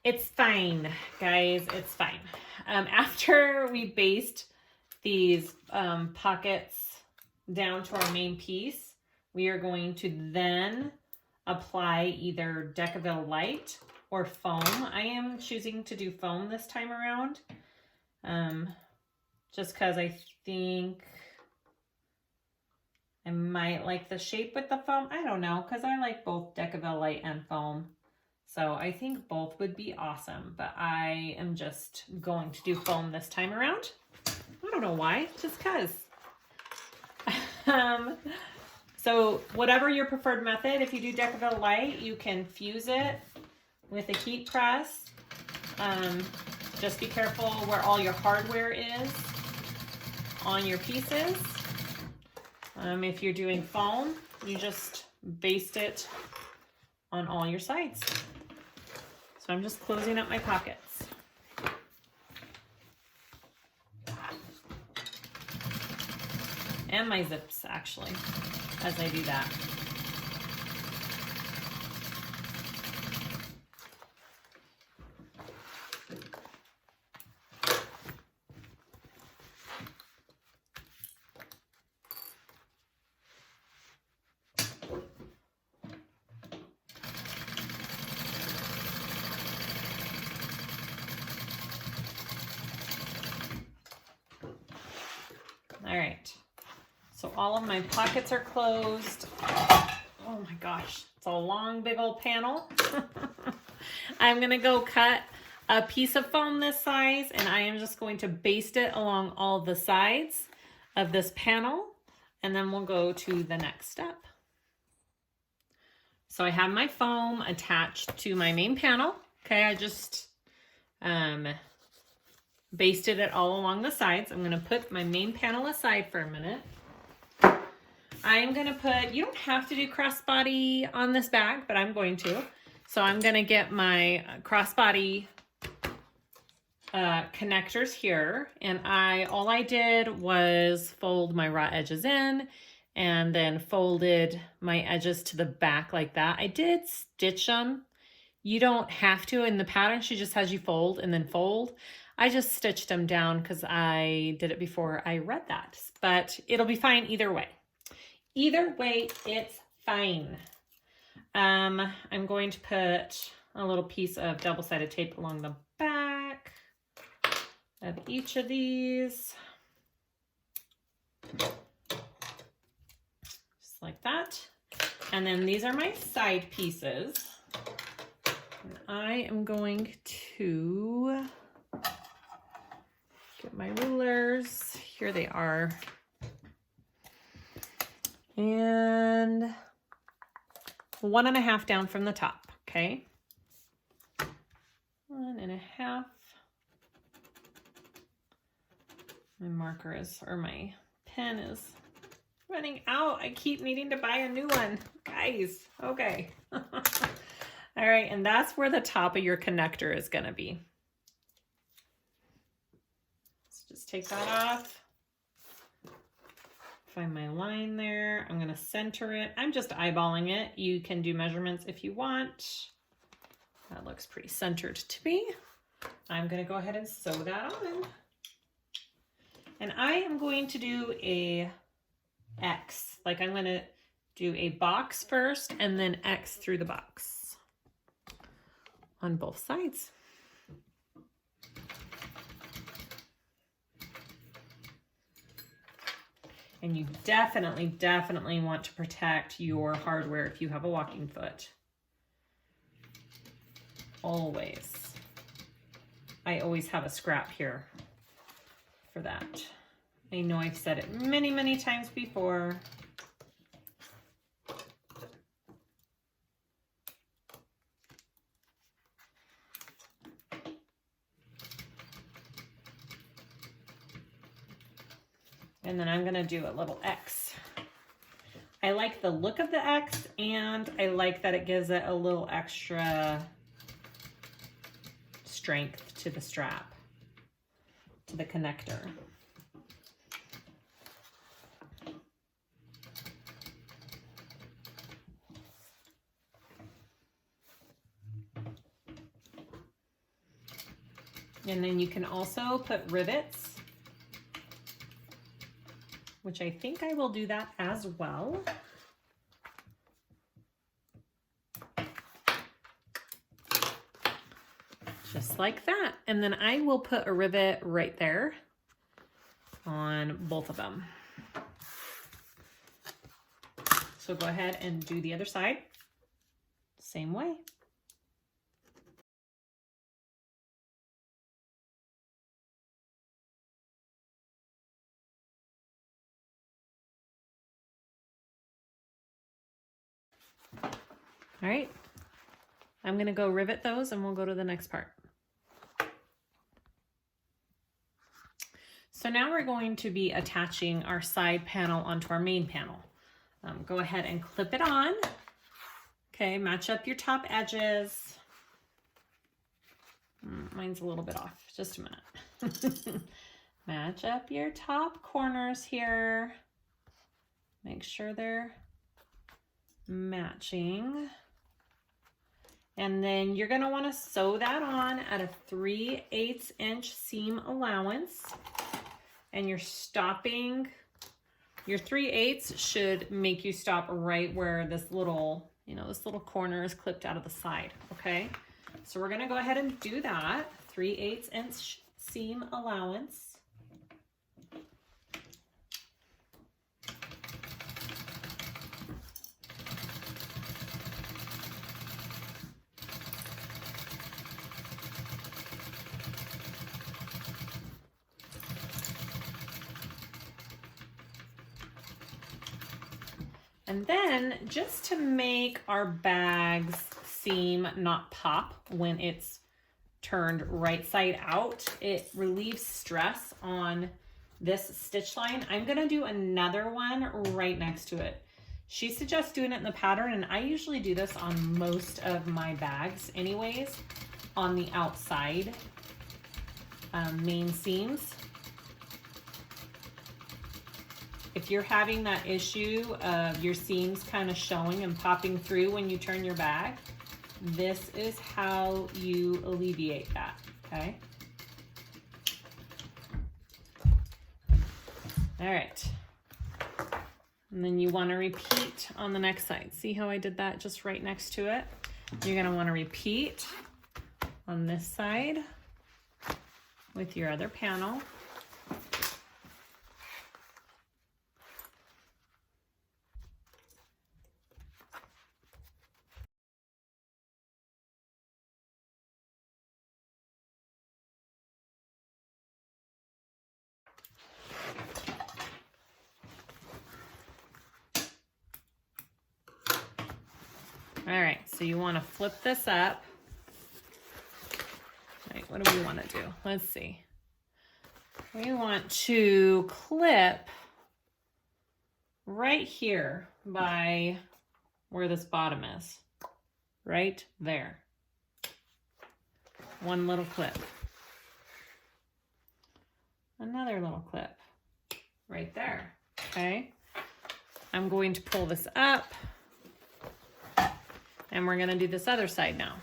It's fine, guys, it's fine. After we baste these pockets down to our main piece, we are going to then apply either Decaville Light or foam. I am choosing to do foam this time around, just because I think I might like the shape with the foam. I don't know, because I like both Decaville Light and foam. So I think both would be awesome, but I am just going to do foam this time around. I don't know why, just because. So whatever your preferred method, if you do Decaville Light, you can fuse it with a heat press. Just be careful where all your hardware is on your pieces. If you're doing foam, you just baste it on all your sides. So I'm just closing up my pockets. And my zips, actually, as I do that. All right, so all of my pockets are closed. Oh my gosh, it's a long, big old panel. I'm gonna go cut a piece of foam this size, and I am just going to baste it along all the sides of this panel, and then we'll go to the next step. So I have my foam attached to my main panel. Okay, I just basted it all along the sides. I'm gonna put my main panel aside for a minute. I'm gonna put, you don't have to do crossbody on this bag, but I'm going to. So I'm gonna get my crossbody connectors here, and all I did was fold my raw edges in and then folded my edges to the back like that. I did stitch them. You don't have to. In the pattern, she just has you fold and then fold. I just stitched them down because I did it before I read that, but it'll be fine either way. Either way, it's fine. I'm going to put a little piece of double-sided tape along the back of each of these. Just like that. And then these are my side pieces. And I am going to get my rulers. Here they are. And 1.5 down from the top, okay? 1.5. My marker is, or my pen is running out. I keep needing to buy a new one, guys. Okay. All right, and that's where the top of your connector is gonna be. Let's just take that off. Find my line there. I'm gonna center it. I'm just eyeballing it. You can do measurements if you want. That looks pretty centered to me. I'm gonna go ahead and sew that on. And I am going to do a X. Like I'm gonna do a box first and then X through the box on both sides. And you definitely want to protect your hardware if you have a walking foot. Always. I always have a scrap here for that. I know I've said it many, many times before. And then I'm going to do a little X. I like the look of the X, and I like that it gives it a little extra strength to the strap, to the connector. And then you can also put rivets, which I think I will do that as well. Just like that. And then I will put a rivet right there on both of them. So go ahead and do the other side, same way. All right, I'm gonna go rivet those and we'll go to the next part. So now we're going to be attaching our side panel onto our main panel. Go ahead and clip it on. Okay, match up your top edges. Mine's a little bit off, just a minute. Match up your top corners here. Make sure they're matching. And then you're gonna wanna sew that on at a 3/8 inch seam allowance. And you're stopping, your 3/8 should make you stop right where this little, this little corner is clipped out of the side, okay? So we're gonna go ahead and do that, 3/8 inch seam allowance. And then just to make our bag's seam not pop when it's turned right side out, it relieves stress on this stitch line. I'm gonna do another one right next to it. She suggests doing it in the pattern, and I usually do this on most of my bags anyways, on the outside main seams. If you're having that issue of your seams kind of showing and popping through when you turn your bag, this is how you alleviate that, okay? All right. And then you want to repeat on the next side. See how I did that just right next to it? You're going to want to repeat on this side with your other panel. All right, so you want to flip this up. All right, what do we want to do? Let's see. We want to clip right here by where this bottom is, right there. One little clip. Another little clip right there, okay? I'm going to pull this up. And we're gonna do this other side now.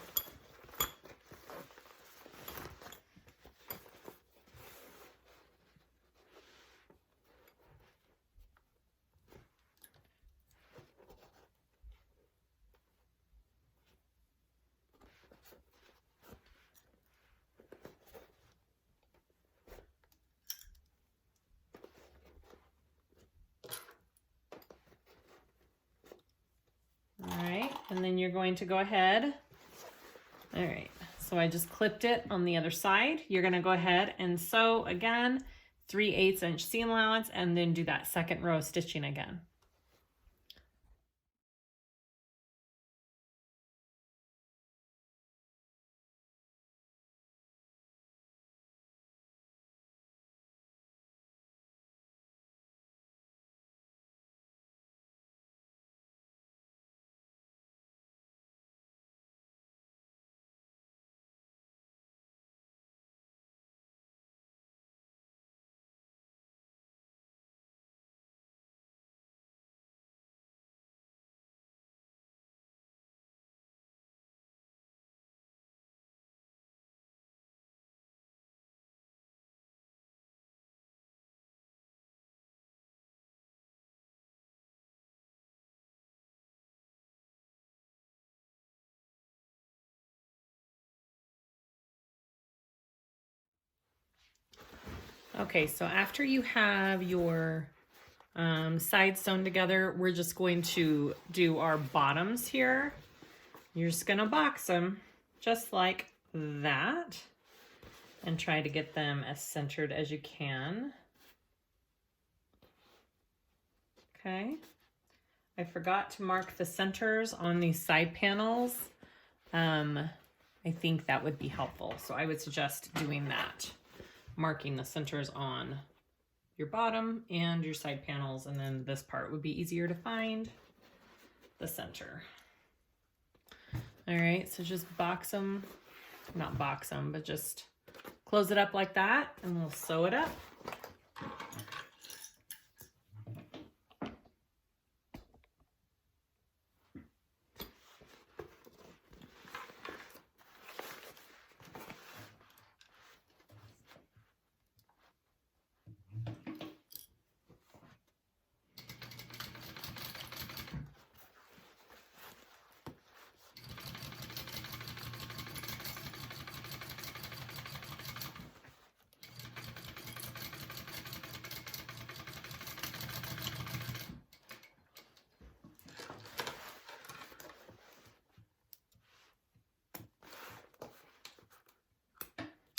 And then you're going to go ahead. All right, so I just clipped it on the other side. You're gonna go ahead and sew again 3/8 inch seam allowance, and then do that second row of stitching again. Okay, so after you have your sides sewn together, we're just going to do our bottoms here. You're just gonna box them just like that and try to get them as centered as you can. Okay, I forgot to mark the centers on these side panels. I think that would be helpful, so I would suggest doing that. Marking the centers on your bottom and your side panels, and then this part would be easier to find the center. All right, so just box them, not box them, but just close it up like that, and we'll sew it up.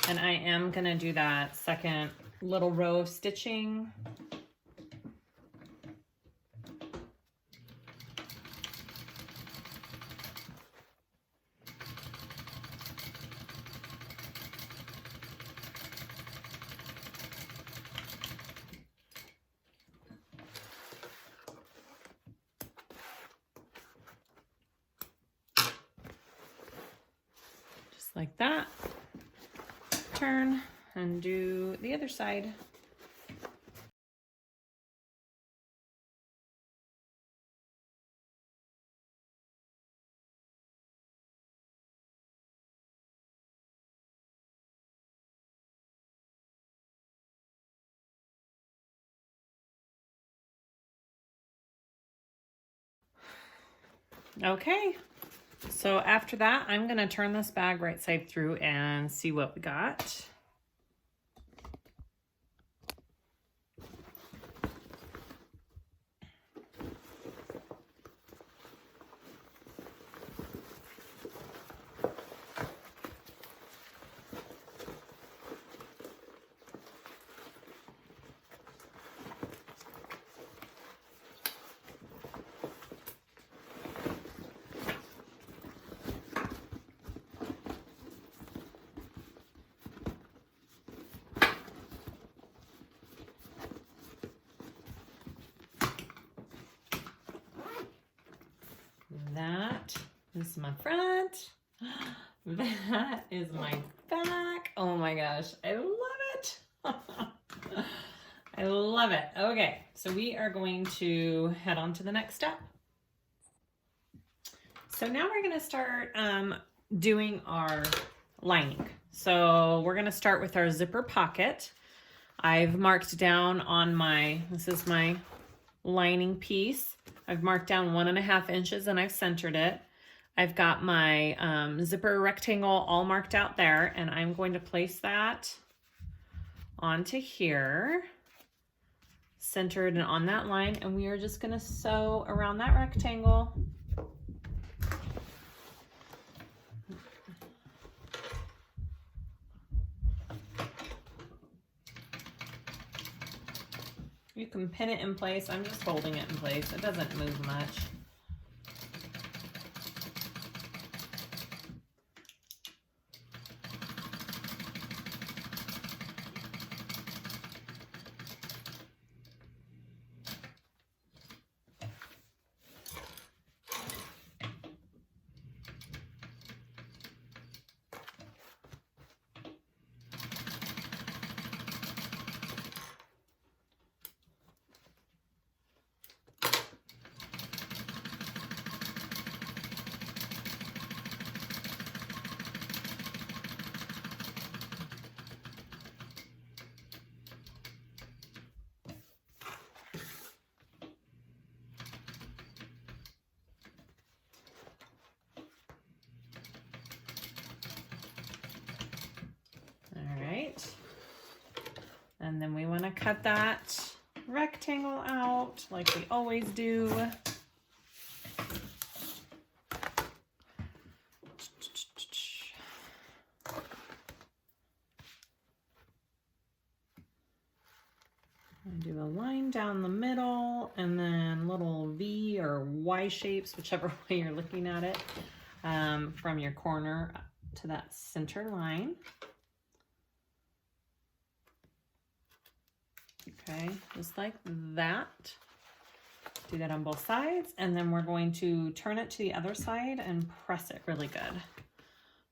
And I am gonna do that second little row of stitching. Just like that. Turn and do the other side. Okay, so after that, I'm gonna turn this bag right side through and see what we got. That is my front. That is my back. Oh my gosh, I love it. I love it. Okay, so we are going to head on to the next step. So now we're going to start doing our lining. So we're going to start with our zipper pocket. I've marked down on this is my lining piece. I've marked down 1.5 inches and I've centered it. I've got my zipper rectangle all marked out there, and I'm going to place that onto here, centered and on that line, and we are just going to sew around that rectangle. You can pin it in place. I'm just holding it in place. It doesn't move much. And then we want to cut that rectangle out like we always do. And do a line down the middle and then little V or Y shapes, whichever way you're looking at it, from your corner to that center line. Okay, just like that. Do that on both sides, and then we're going to turn it to the other side and press it really good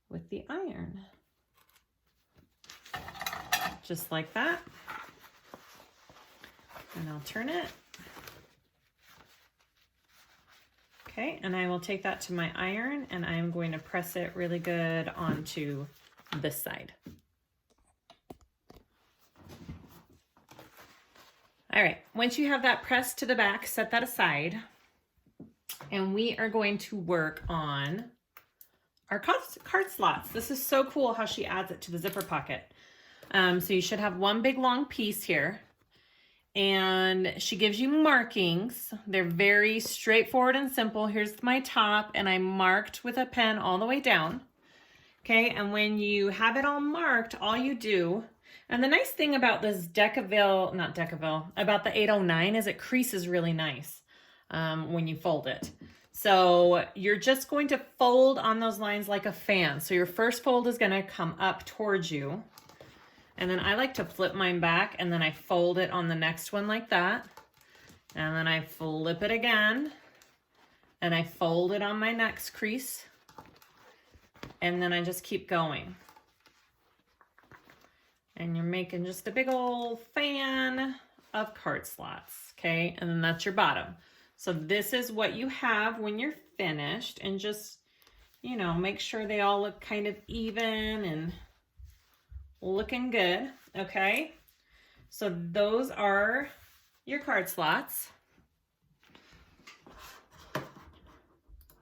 with the iron. Just like that. And I'll turn it. Okay, and I will take that to my iron, and I'm going to press it really good onto this side. All right, once you have that pressed to the back, set that aside. And we are going to work on our card slots. This is so cool how she adds it to the zipper pocket. So you should have one big long piece here. And she gives you markings. They're very straightforward and simple. Here's my top, and I marked with a pen all the way down. Okay, and when you have it all marked, all you do, and the nice thing about this about the 809 is it creases really nice when you fold it. So you're just going to fold on those lines like a fan. So your first fold is going to come up towards you. And then I like to flip mine back, and then I fold it on the next one like that. And then I flip it again, and I fold it on my next crease. And then I just keep going. And you're making just a big old fan of card slots, okay? And then that's your bottom. So this is what you have when you're finished, and just, you know, make sure they all look kind of even and looking good, okay? So those are your card slots.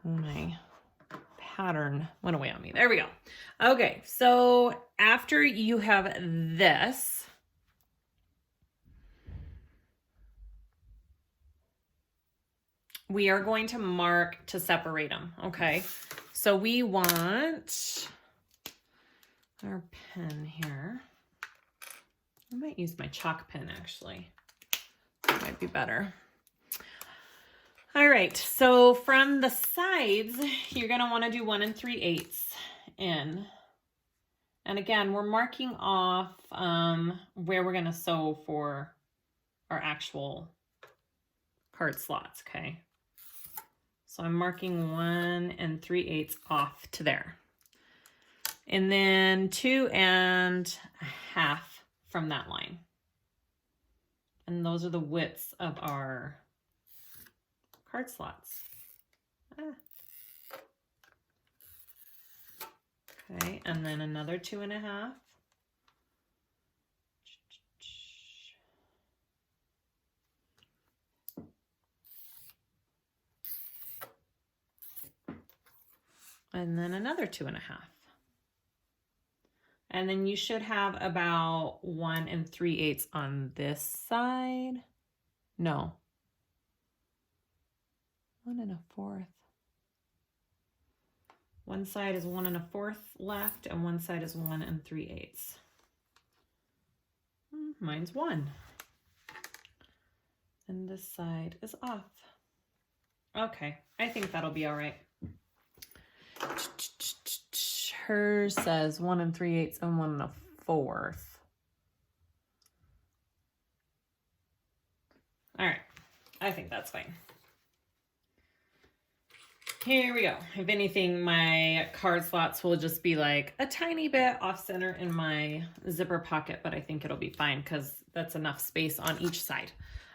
My pattern went away on me. There we go. Okay, so after you have this, we are going to mark to separate them, okay? So we want our pen here. I might use my chalk pen actually. That might be better. All right, so from the sides, you're gonna wanna do 1 3/8 in. And again, we're marking off where we're gonna sew for our actual card slots, okay? So I'm marking 1 3/8 off to there. And then 2 1/2 from that line. And those are the widths of our card slots. Okay, and then another 2 1/2. And then another 2 1/2. And then you should have about 1 3/8 on this side. No. 1 1/4. One side is 1 1/4 left, and one side is 1 3/8. Mine's 1. And this side is off. Okay, I think that'll be all right. Hers says 1 3/8 and 1 1/4. All right, I think that's fine. Here we go. If anything, my card slots will just be like a tiny bit off center in my zipper pocket, but I think it'll be fine because that's enough space on each side.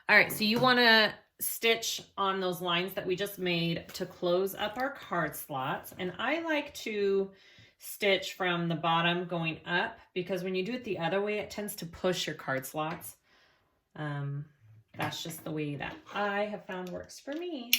All right, so you want to stitch on those lines that we just made to close up our card slots. And I like to stitch from the bottom going up because when you do it the other way, it tends to push your card slots. That's just the way that I have found works for me.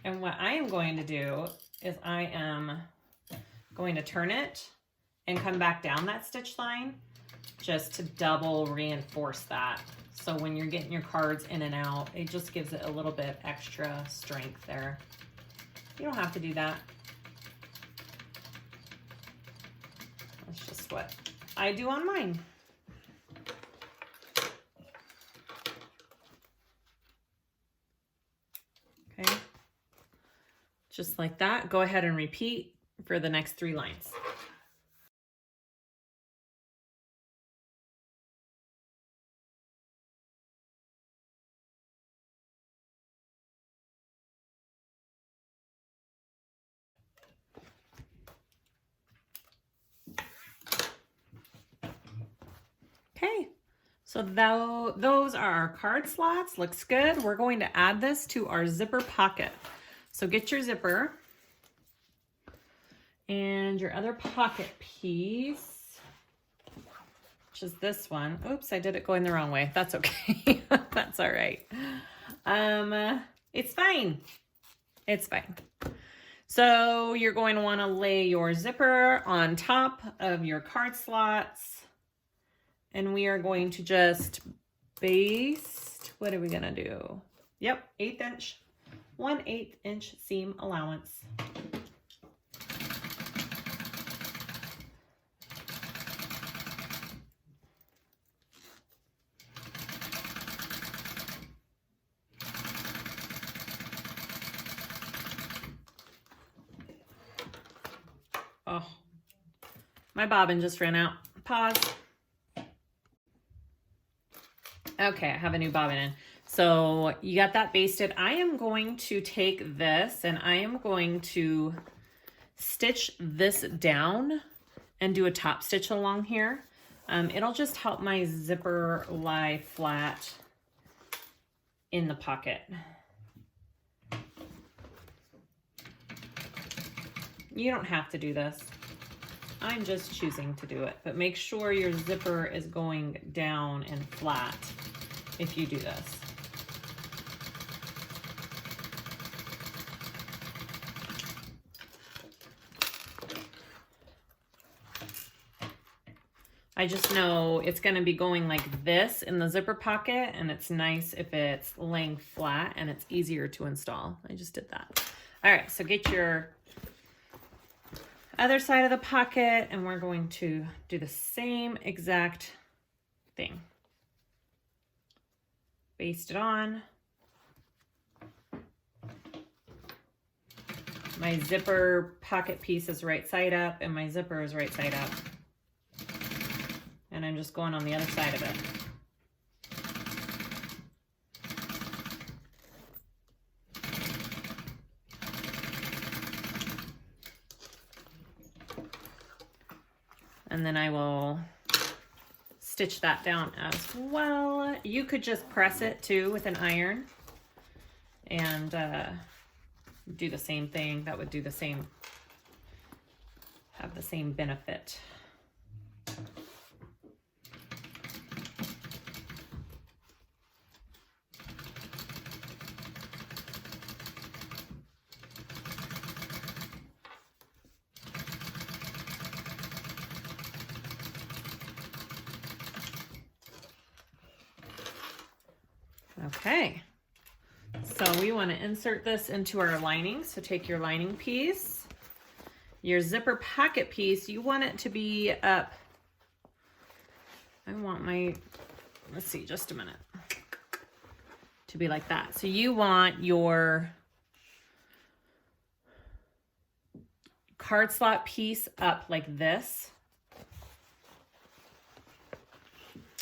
And what I am going to do is I am going to turn it and come back down that stitch line just to double reinforce that. So when you're getting your cards in and out, it just gives it a little bit extra strength there. You don't have to do that. That's just what I do on mine. Okay. Just like that. Go ahead and repeat for the next 3 lines. Okay, so those are our card slots. Looks good. We're going to add this to our zipper pocket. So get your zipper and your other pocket piece, which is this one. Oops, I did it going the wrong way. That's okay. That's all right. It's fine. It's fine. So you're going to want to lay your zipper on top of your card slots. And we are going to just baste, what are we gonna do? Yep, 1/8 inch, 1/8 inch seam allowance. Oh, my bobbin just ran out. Pause. Okay, I have a new bobbin in. So you got that basted. I am going to take this and I am going to stitch this down and do a top stitch along here. It'll just help my zipper lie flat in the pocket. You don't have to do this. I'm just choosing to do it, but make sure your zipper is going down and flat if you do this. I just know it's going to be going like this in the zipper pocket, and it's nice if it's laying flat and it's easier to install. I just did that. All right, so get your other side of the pocket, and we're going to do the same exact thing. Baste it on. My zipper pocket piece is right side up and my zipper is right side up. And I'm just going on the other side of it. And then I will stitch that down as well. You could just press it too with an iron and do the same thing. That would do the same, have the same benefit. Okay, So we want to insert this into our lining. So take your lining piece, your zipper pocket piece, you want it to be up. I want my, let's see, just a minute, to be like that. So you want your card slot piece up like this.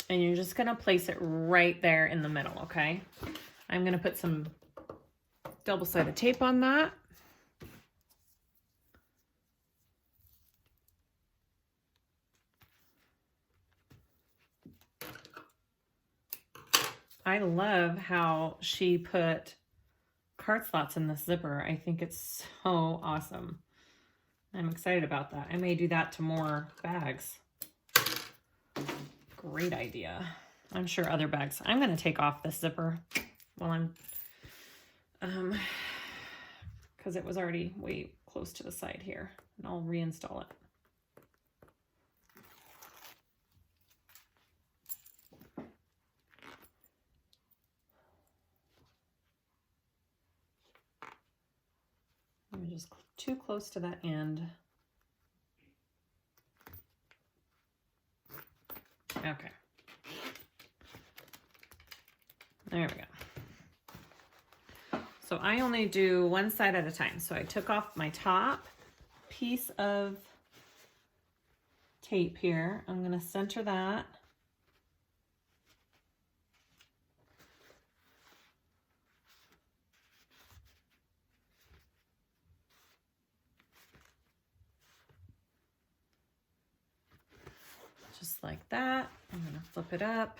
And you're just gonna place it right there in the middle, okay? I'm gonna put some double-sided tape on that. I love how she put card slots in this zipper. I think it's so awesome. I'm excited about that. I may do that to more bags. Great idea. I'm sure other bags. I'm going to take off this zipper while I'm, because it was already way close to the side here, and I'll reinstall it. I'm just too close to that end. Okay. There we go. So I only do one side at a time. So I took off my top piece of tape here. I'm going to center that. Just like that. I'm going to flip it up.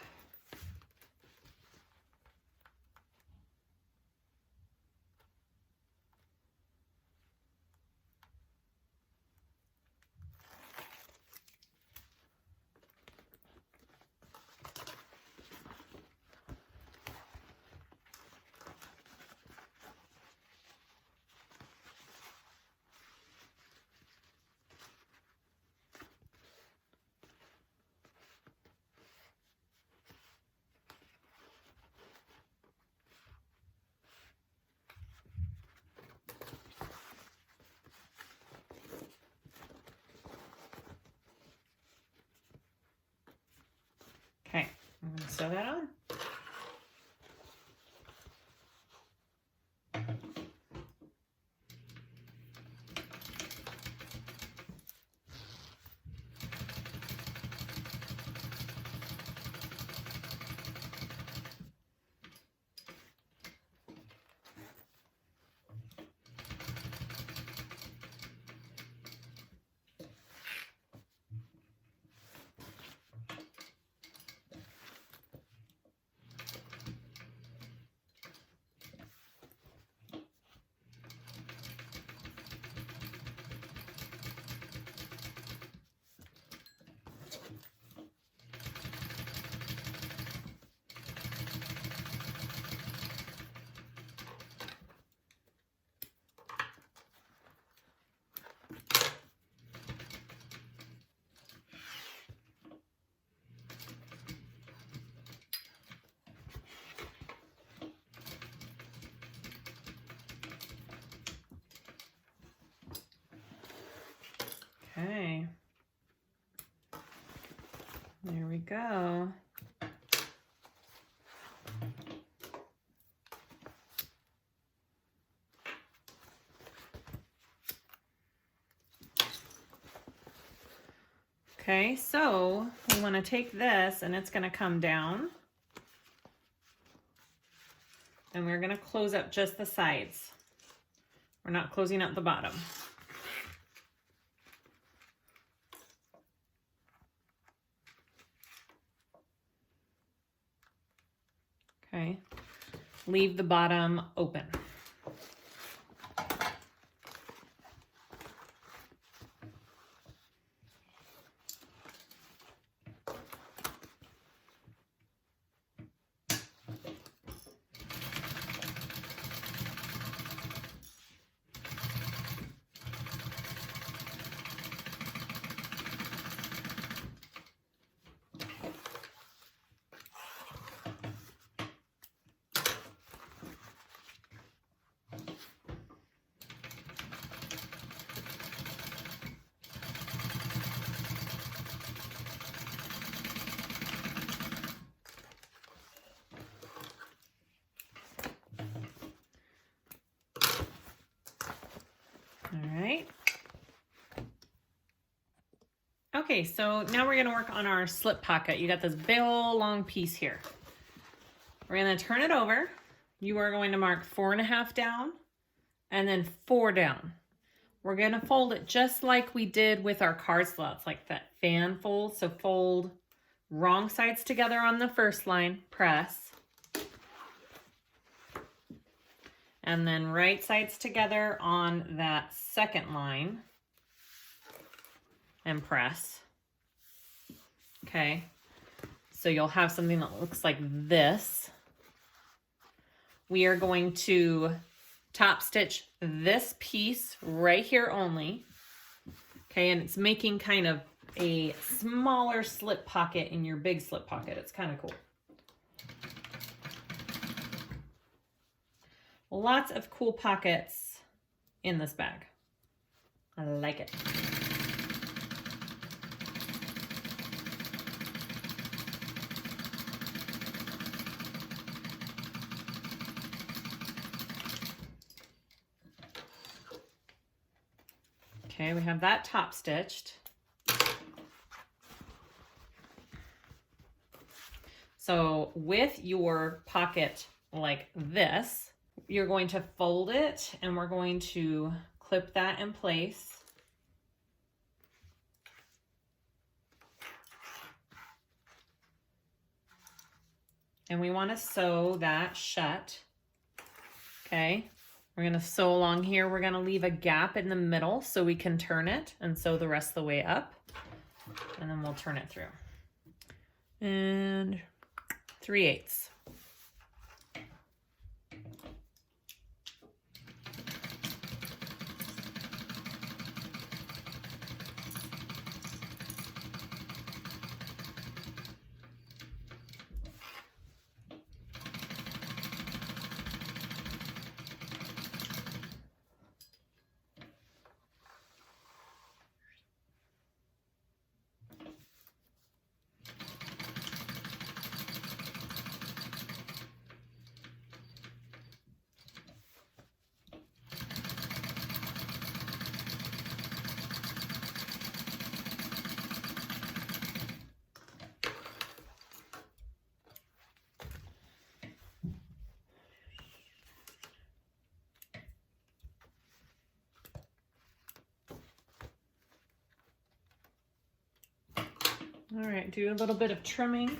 Okay, I'm going to sew that on. Okay, there we go. Okay, so we want to take this and it's going to come down. And we're going to close up just the sides. We're not closing up the bottom. Okay, leave the bottom open. right. Okay, so now we're gonna work on our slip pocket. You got this big old long piece here. We're gonna turn it over. You are going to mark 4.5 down and then 4 down. We're gonna fold it just like we did with our card slots, like that fan fold. So fold wrong sides together on the first line, press. And then right sides together on that second line and press. Okay, so you'll have something that looks like this. We are going to top stitch this piece right here only. Okay, and it's making kind of a smaller slip pocket in your big slip pocket. It's kind of cool. Lots of cool pockets in this bag. I like it. Okay, we have that top stitched. So with your pocket like this, you're going to fold it and we're going to clip that in place. And we want to sew that shut. Okay, we're going to sew along here. We're going to leave a gap in the middle so we can turn it and sew the rest of the way up. And then we'll turn it through. And 3/8. All right, do a little bit of trimming.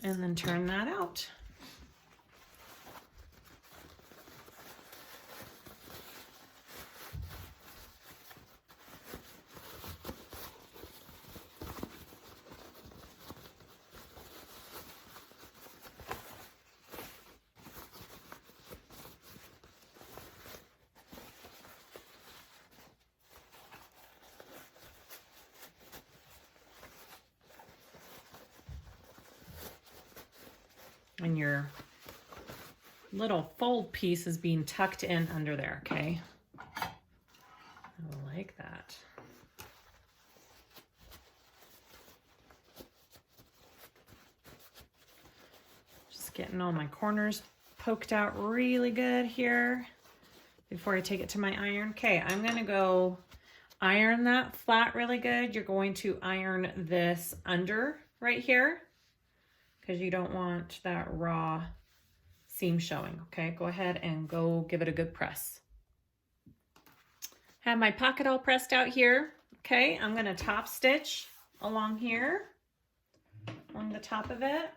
And then turn that out. And your little fold piece is being tucked in under there, okay? I like that. Just getting all my corners poked out really good here before I take it to my iron. Okay, I'm gonna go iron that flat really good. You're going to iron this under right here, because you don't want that raw seam showing, okay? Go ahead and go give it a good press. Have my pocket all pressed out here, okay? I'm gonna top stitch along here, along the top of it.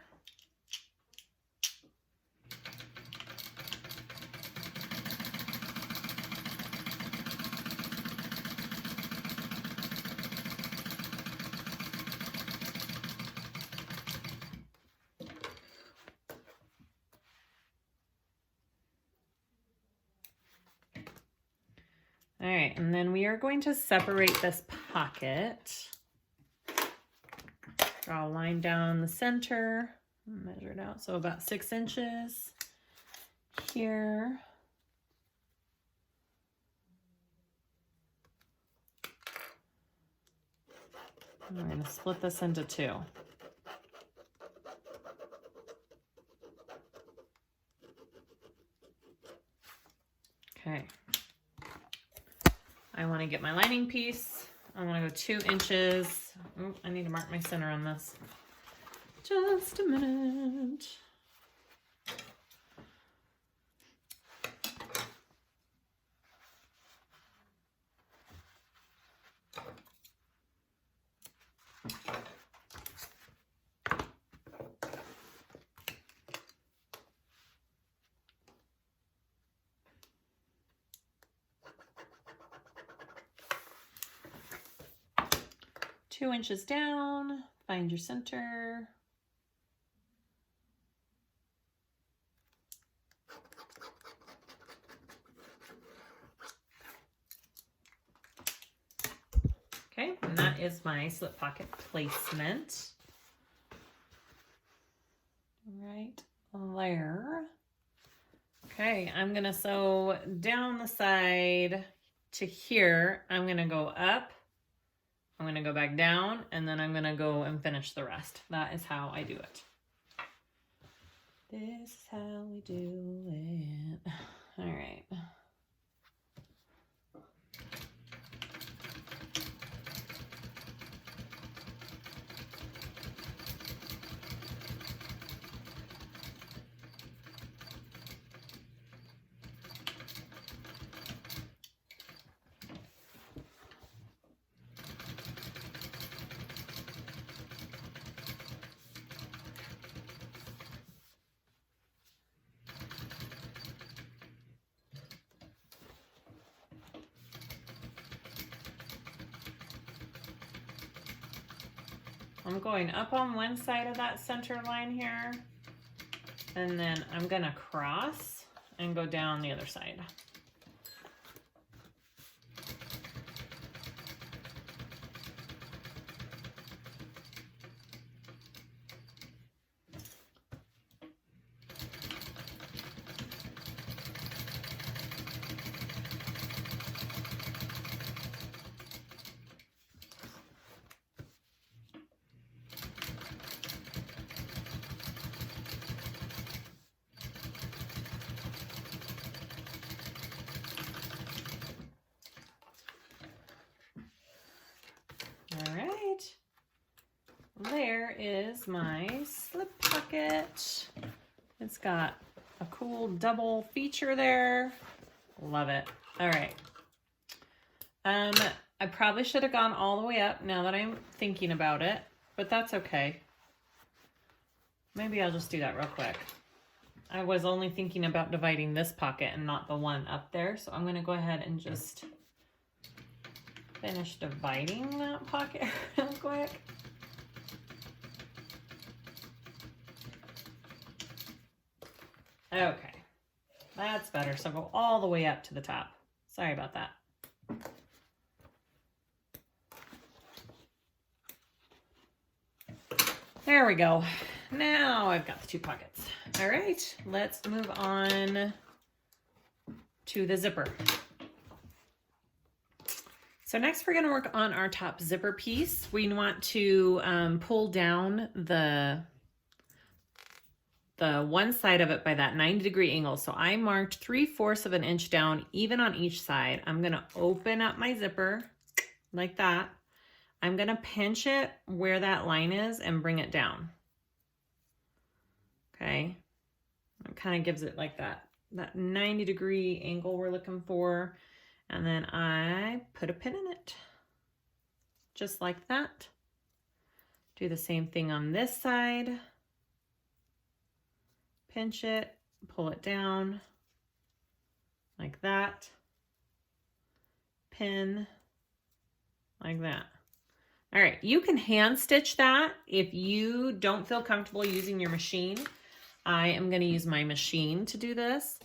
All right, and then we are going to separate this pocket. Draw a line down the center Measure it out. So about 6 inches here. I'm going to split this into 2. Okay. I want to get my lining piece. I want to go 2 inches. Oh, I need to mark my center on this. Just a minute. Two inches down, find your center. Okay, and that is my slip pocket placement. Right there. Okay, I'm gonna sew down the side to here. I'm gonna go up, I'm gonna go back down, and then I'm gonna go and finish the rest. That is how I do it. This is how we do it. All right. I'm going up on one side of that center line here, and then I'm gonna cross and go down the other side. All right, there is my slip pocket. It's got a cool double feature there. Love it. All right. I probably should have gone all the way up now that I'm thinking about it, but that's okay. Maybe I'll just do that real quick. I was only thinking about dividing this pocket and not the one up there, so I'm gonna go ahead and just finish dividing that pocket real quick. Okay, that's better. So go all the way up to the top. Sorry about that. There we go. Now I've got the 2 pockets. All right, let's move on to the zipper. So next we're going to work on our top zipper piece. We want to pull down the one side of it by that 90-degree angle. So I marked 3/4 of an inch down, even on each side. I'm going to open up my zipper like that. I'm going to pinch it where that line is and bring it down. Okay. It kind of gives it like that 90-degree angle we're looking for. And then I put a pin in it, just like that. Do the same thing on this side. Pinch it, pull it down, like that. Pin, like that. All right, you can hand stitch that if you don't feel comfortable using your machine. I am gonna use my machine to do this.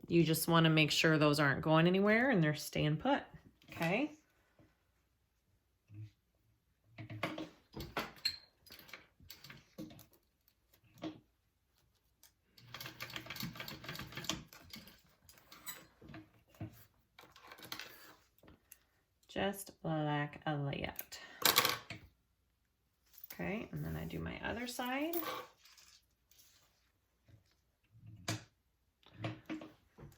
You just want to make sure those aren't going anywhere and they're staying put, okay? just like a layout. Okay, and then I do my other side.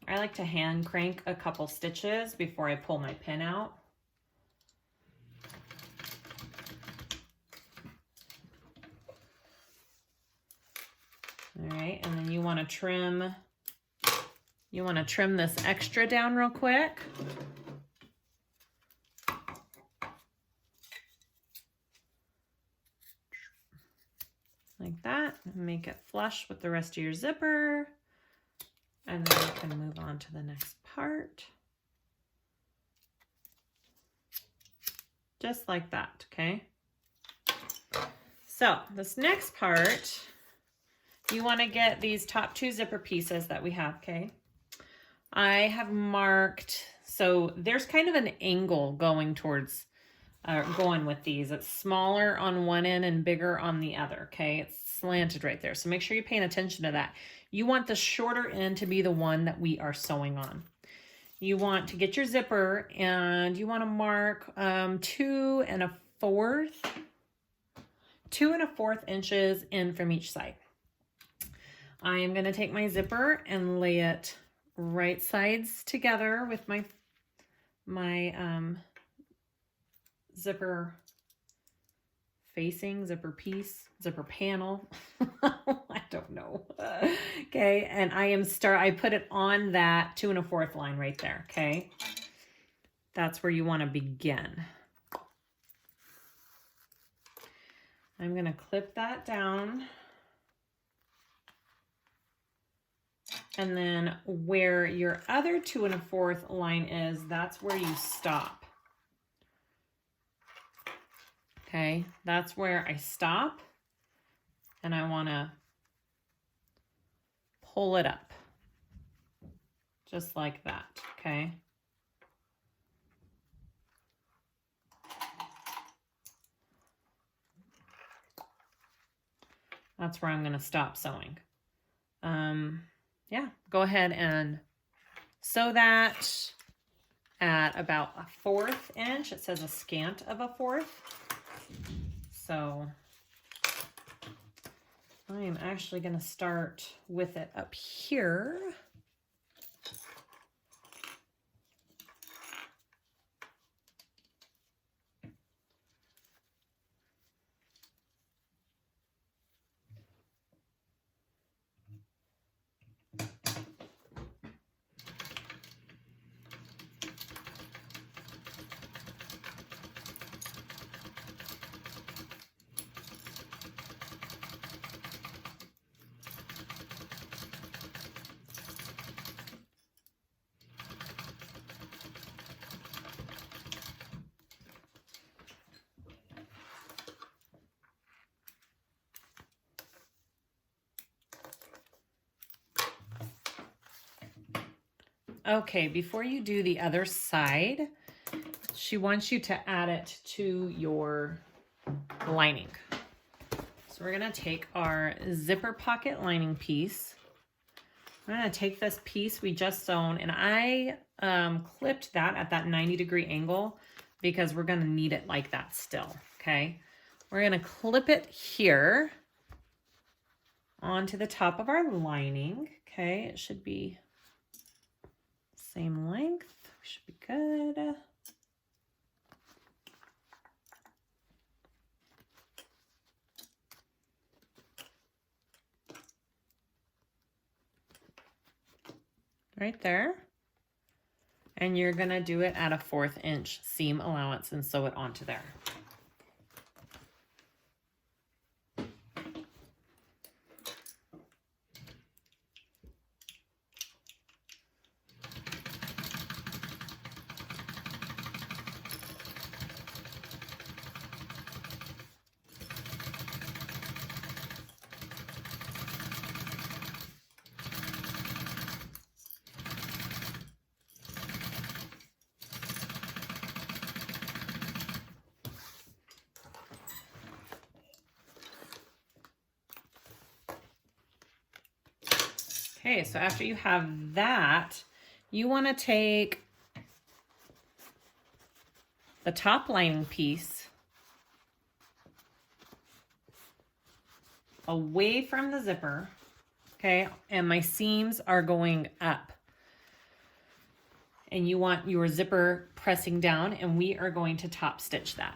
I like to hand crank a couple stitches before I pull my pin out. All right, and then you want to trim this extra down real quick. Like that, make it flush with the rest of your zipper. And then you can move on to the next part. Just like that, okay? So this next part, you want to get these top two zipper pieces that we have, okay? I have marked, so there's kind of an angle going towards, going with these. It's smaller on one end and bigger on the other, okay? It's slanted right there, so make sure you're paying attention to that. You want the shorter end to be the one that we are sewing on. You want to get your zipper and you want to mark 2 1/4 inches in from each side. I am going to take my zipper and lay it right sides together with my zipper facing, zipper piece, zipper panel. I don't know. Okay, and I put it on that 2 1/4 line right there, okay? That's where you want to begin. I'm going to clip that down. And then where your other 2 1/4 line is, that's where you stop. Okay, that's where I stop. And I want to pull it up. Just like that, okay? That's where I'm going to stop sewing. Yeah, go ahead and sew that at about 1/4 inch. It says a scant of 1/4. So I am actually going to start with it up here. Okay, before you do the other side, she wants you to add it to your lining. So we're going to take our zipper pocket lining piece. I'm going to take this piece we just sewn, and I clipped that at that 90-degree angle because we're going to need it like that still, okay? We're going to clip it here onto the top of our lining, okay? It should be same length, should be good. Right there. And you're gonna do it at a 1/4 inch seam allowance and sew it onto there. Okay, so after you have that, you want to take the top lining piece away from the zipper, okay? And my seams are going up. And you want your zipper pressing down, and we are going to top stitch that.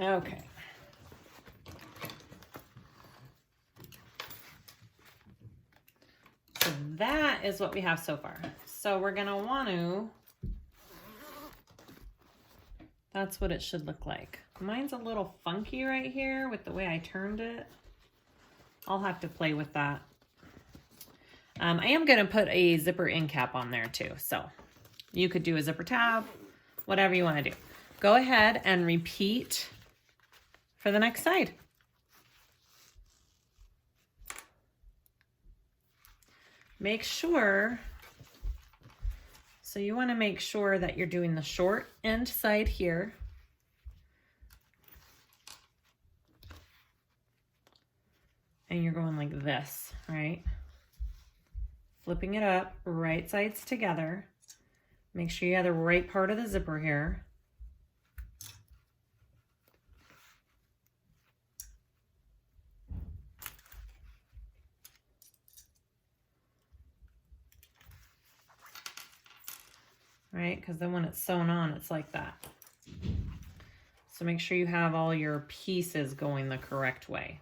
Okay. So that is what we have so far. So we're gonna want to, that's what it should look like. Mine's a little funky right here with the way I turned it. I'll have to play with that. I am gonna put a zipper end cap on there too. So you could do a zipper tab, whatever you wanna do. Go ahead and repeat for the next side. Make sure, so you want to make sure that you're doing the short end side here. And you're going like this, right? Flipping it up, right sides together. Make sure you have the right part of the zipper here. Right? Because then when it's sewn on, it's like that. So make sure you have all your pieces going the correct way.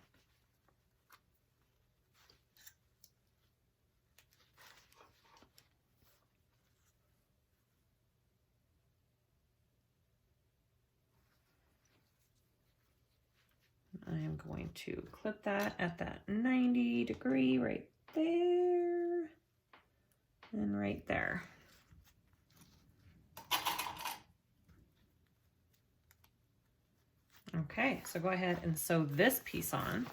I am going to clip that at that 90 degree right there and right there. Okay, so go ahead and sew this piece on.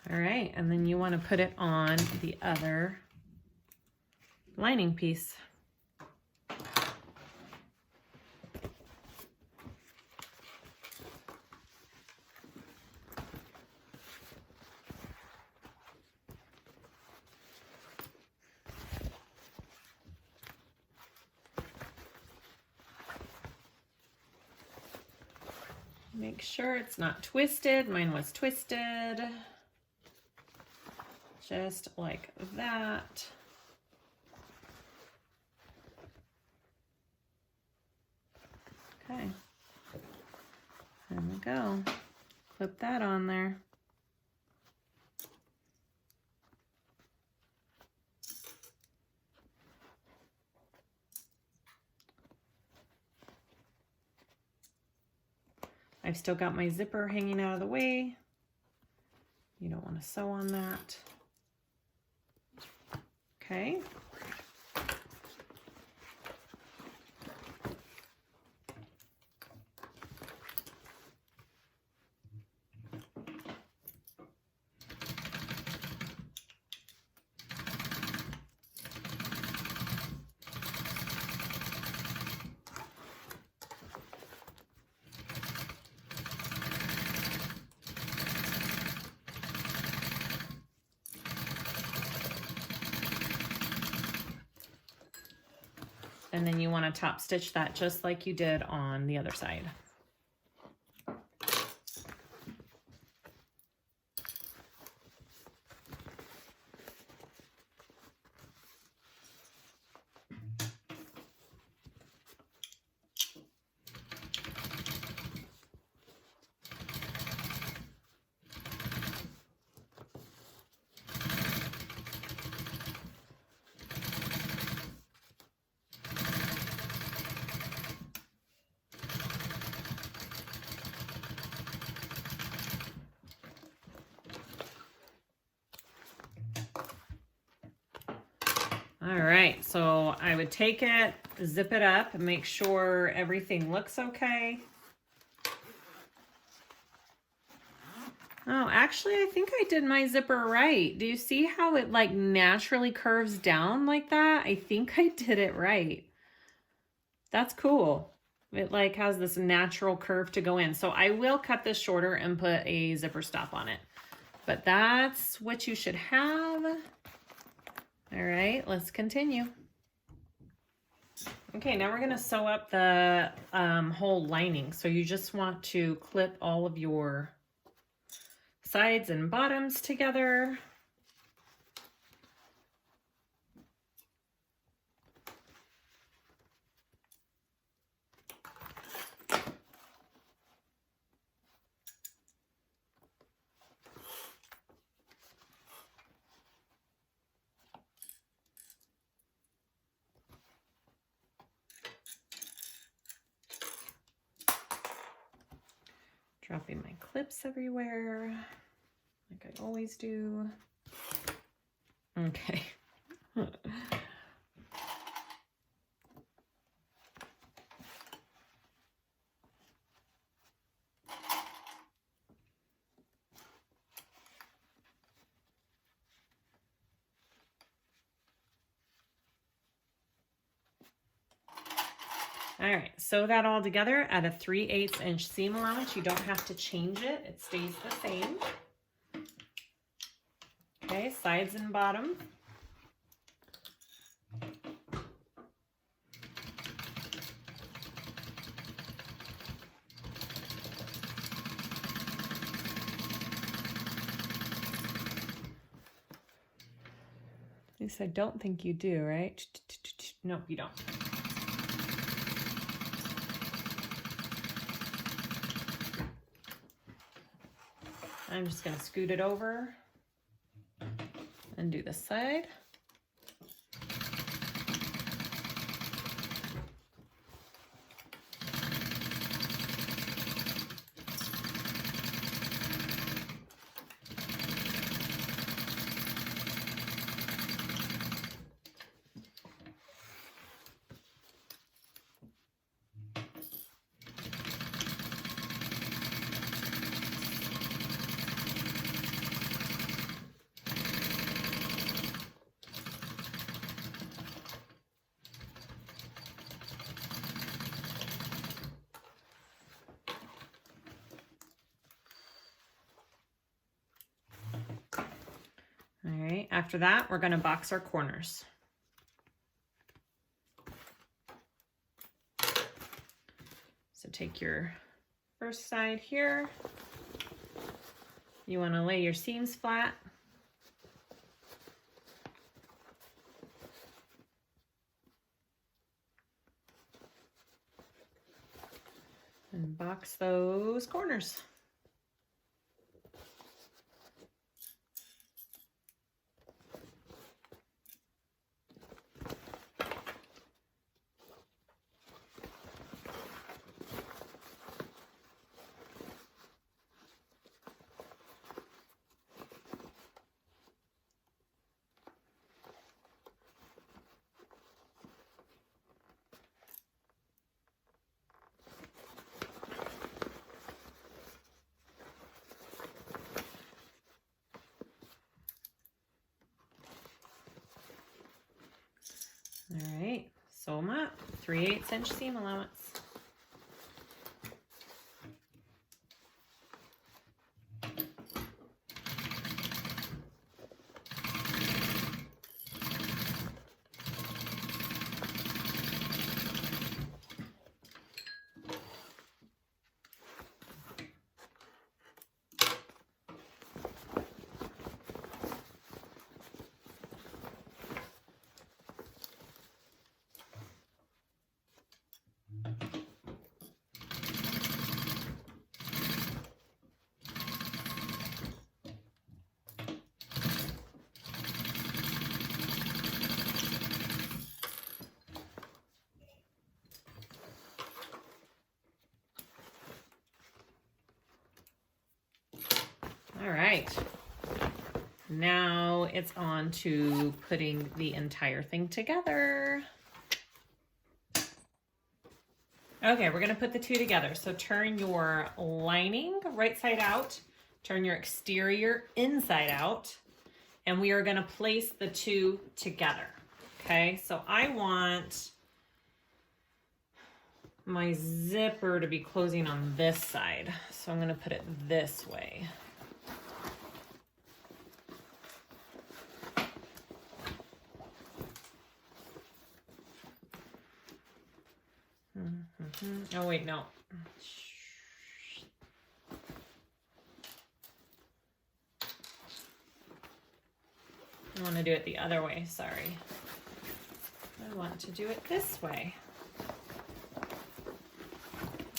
All right, and then you want to put it on the other lining piece. Make sure it's not twisted. Mine was twisted. Just like that. Okay. There we go. Clip that on there. I've still got my zipper hanging out of the way. You don't want to sew on that. Okay. And then you want to top stitch that just like you did on the other side. right, so I would take it, zip it up, and make sure everything looks okay. Oh, actually, I think I did my zipper right. Do you see how it like naturally curves down like that? I think I did it right. That's cool. It like has this natural curve to go in. So I will cut this shorter and put a zipper stop on it. But that's what you should have. All right, let's continue. Okay, now we're gonna sew up the whole lining. So you just want to clip all of your sides and bottoms together. Dropping my clips everywhere, like I always do. Okay. All right, sew that all together at a 3/8 inch seam allowance. You don't have to change it, it stays the same. Okay, sides and bottom. At least I don't think you do, right? Nope, you don't. I'm just going to scoot it over and do this side. All right, after that, we're going to box our corners. So take your first side here. You want to lay your seams flat. And box those corners. All right, sew them up, 3/8 inch seam allowance. All right. Now it's on to putting the entire thing together. Okay, we're gonna put the two together. So turn your lining right side out, turn your exterior inside out, and we are gonna place the two together. Okay, so I want my zipper to be closing on this side. So I'm gonna put it this way. Oh wait, no. I want to do it the other way, sorry. I want to do it this way.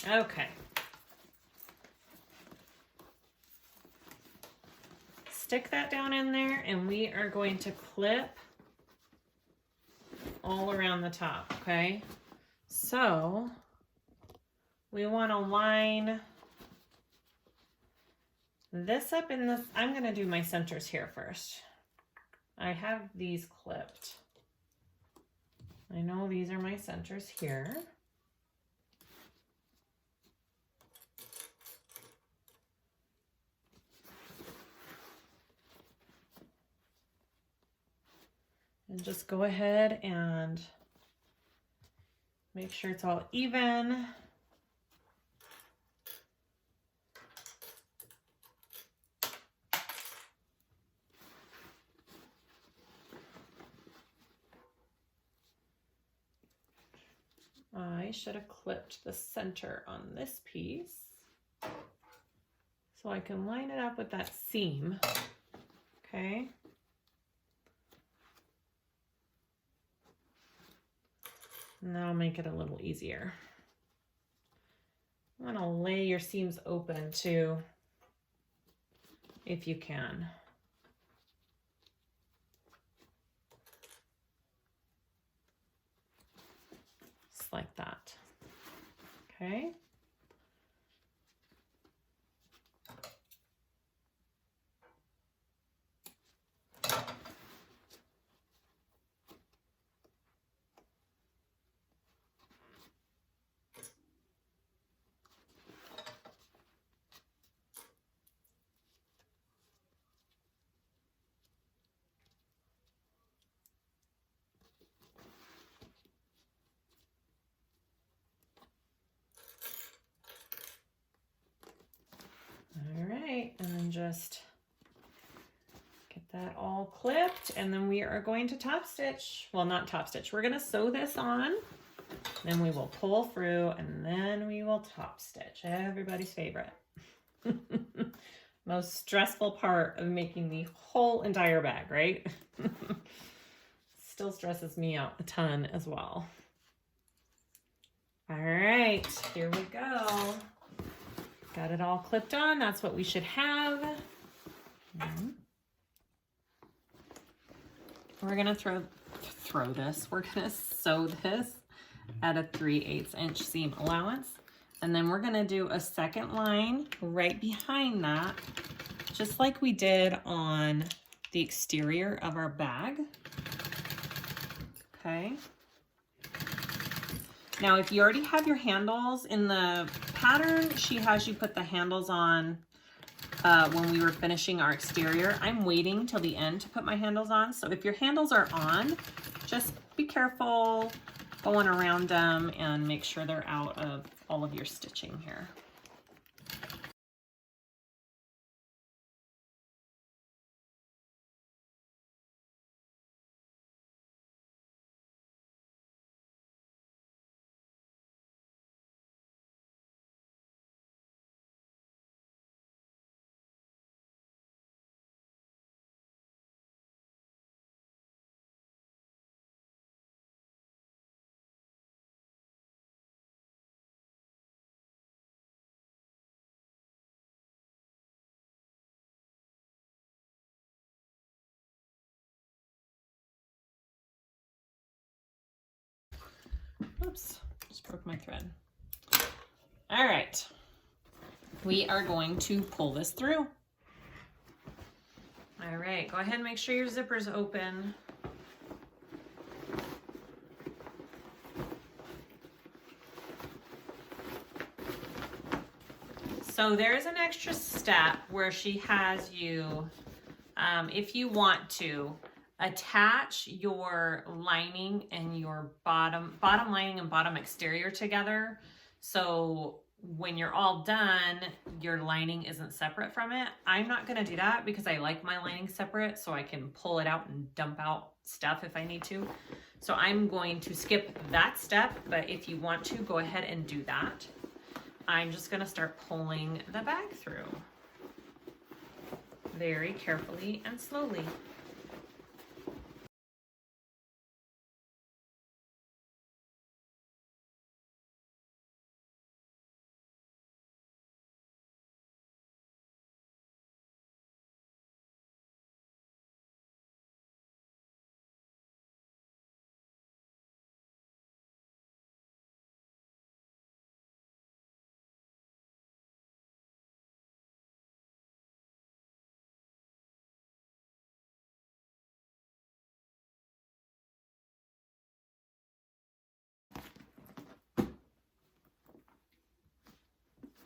Okay. Stick that down in there and we are going to clip all around the top, okay? So we want to line this up in this. I'm going to do my centers here first. I have these clipped. I know these are my centers here. And just go ahead and make sure it's all even. I should have clipped the center on this piece so I can line it up with that seam, okay? And that'll make it a little easier. I'm gonna lay your seams open too, if you can. Just like that, okay? And then just get that all clipped, and then we are going to top stitch. Well, not top stitch. We're going to sew this on, then we will pull through, and then we will top stitch. Everybody's favorite. Most stressful part of making the whole entire bag, right? Still stresses me out a ton as well. All right, here we go. Got it all clipped on. That's what we should have. We're gonna throw this. We're gonna sew this at a 3/8 inch seam allowance. And then we're gonna do a second line right behind that, just like we did on the exterior of our bag. Okay. Now, if you already have your handles in the pattern, she has you put the handles on when we were finishing our exterior. I'm waiting till the end to put my handles on. So if your handles are on, just be careful going around them and make sure they're out of all of your stitching here. Oops, just broke my thread. All right, we are going to pull this through. All right, go ahead and make sure your zipper's open. So there's an extra step where she has you, if you want to, attach your lining and your bottom lining and bottom exterior together. So when you're all done, your lining isn't separate from it. I'm not gonna do that because I like my lining separate so I can pull it out and dump out stuff if I need to. So I'm going to skip that step, but if you want to, go ahead and do that. I'm just gonna start pulling the bag through very carefully and slowly.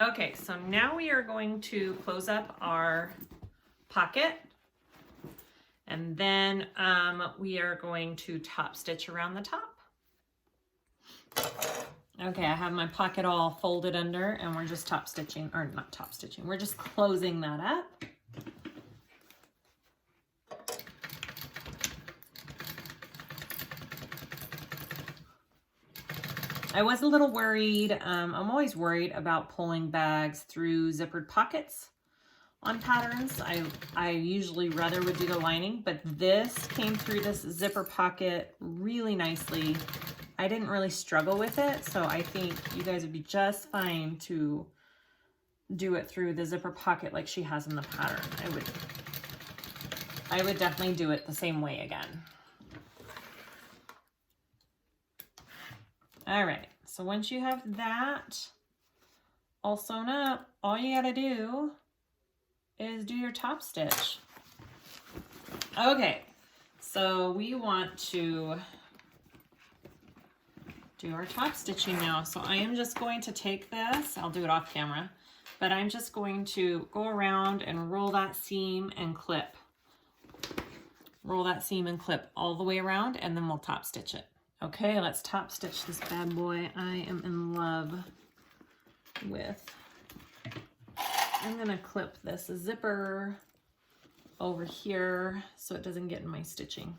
Okay, so now we are going to close up our pocket, and then we are going to top stitch around the top. Okay, I have my pocket all folded under, and we're just top stitching, or not top stitching, we're just closing that up. I was a little worried. I'm always worried about pulling bags through zippered pockets on patterns. I usually rather would do the lining, but this came through this zipper pocket really nicely. I didn't really struggle with it, so I think you guys would be just fine to do it through the zipper pocket like she has in the pattern. I would definitely do it the same way again. All right, so once you have that all sewn up, all you gotta do is do your top stitch. Okay, so we want to do our top stitching now. So I am just going to take this, I'll do it off camera, but I'm just going to go around and roll that seam and clip. Roll that seam and clip all the way around, and then we'll top stitch it. Okay, let's top stitch this bad boy. I am in love with. I'm gonna clip this zipper over here so it doesn't get in my stitching.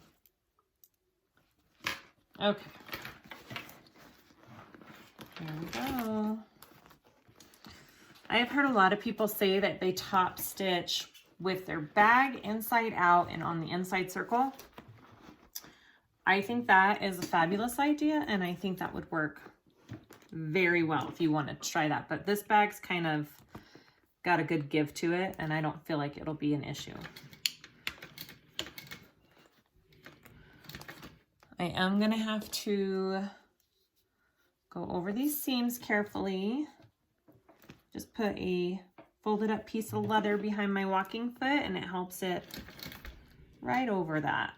Okay. There we go. I have heard a lot of people say that they top stitch with their bag inside out and on the inside circle. I think that is a fabulous idea, and I think that would work very well if you want to try that. But this bag's kind of got a good give to it, and I don't feel like it'll be an issue. I am going to have to go over these seams carefully. Just put a folded up piece of leather behind my walking foot, and it helps it right over that.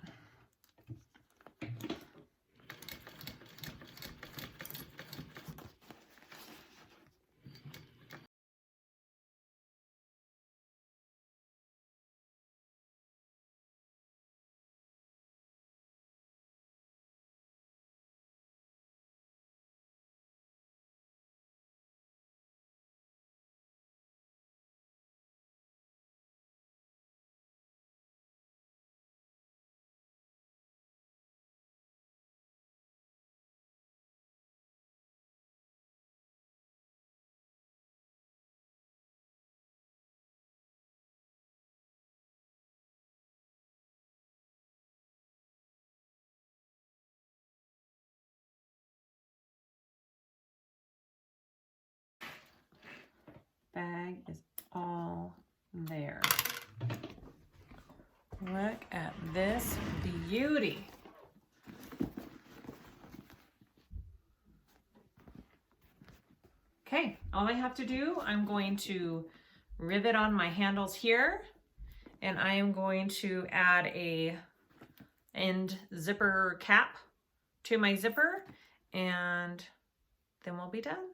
Bag is all there. Look at this beauty. Okay, all I have to do, I'm going to rivet on my handles here, and I am going to add a end zipper cap to my zipper, and then we'll be done.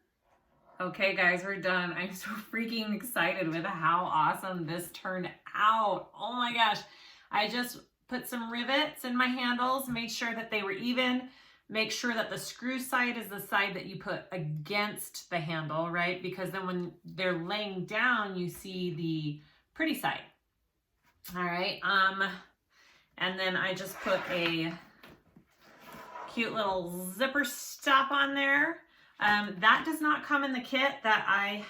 Okay guys, we're done. I'm so freaking excited with how awesome this turned out. Oh my gosh. I just put some rivets in my handles, made sure that they were even. Make sure that the screw side is the side that you put against the handle, right? Because then when they're laying down, you see the pretty side. All right. And then I just put a cute little zipper stop on there. That does not come in the kit that I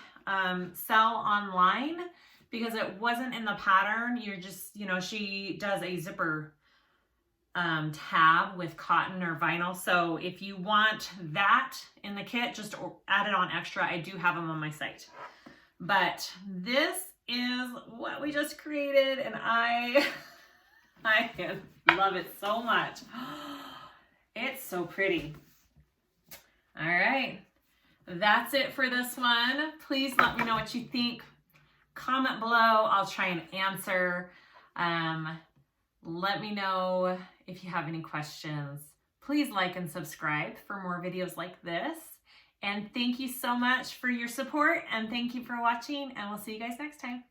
sell online because it wasn't in the pattern. You're just, you know, she does a zipper tab with cotton or vinyl. So if you want that in the kit, just add it on extra. I do have them on my site. But this is what we just created, and I love it so much. It's so pretty. All right, that's it for this one. Please let me know what you think. Comment below. I'll try and answer. Let me know if you have any questions. Please like and subscribe for more videos like this. And thank you so much for your support, and thank you for watching, and we'll see you guys next time.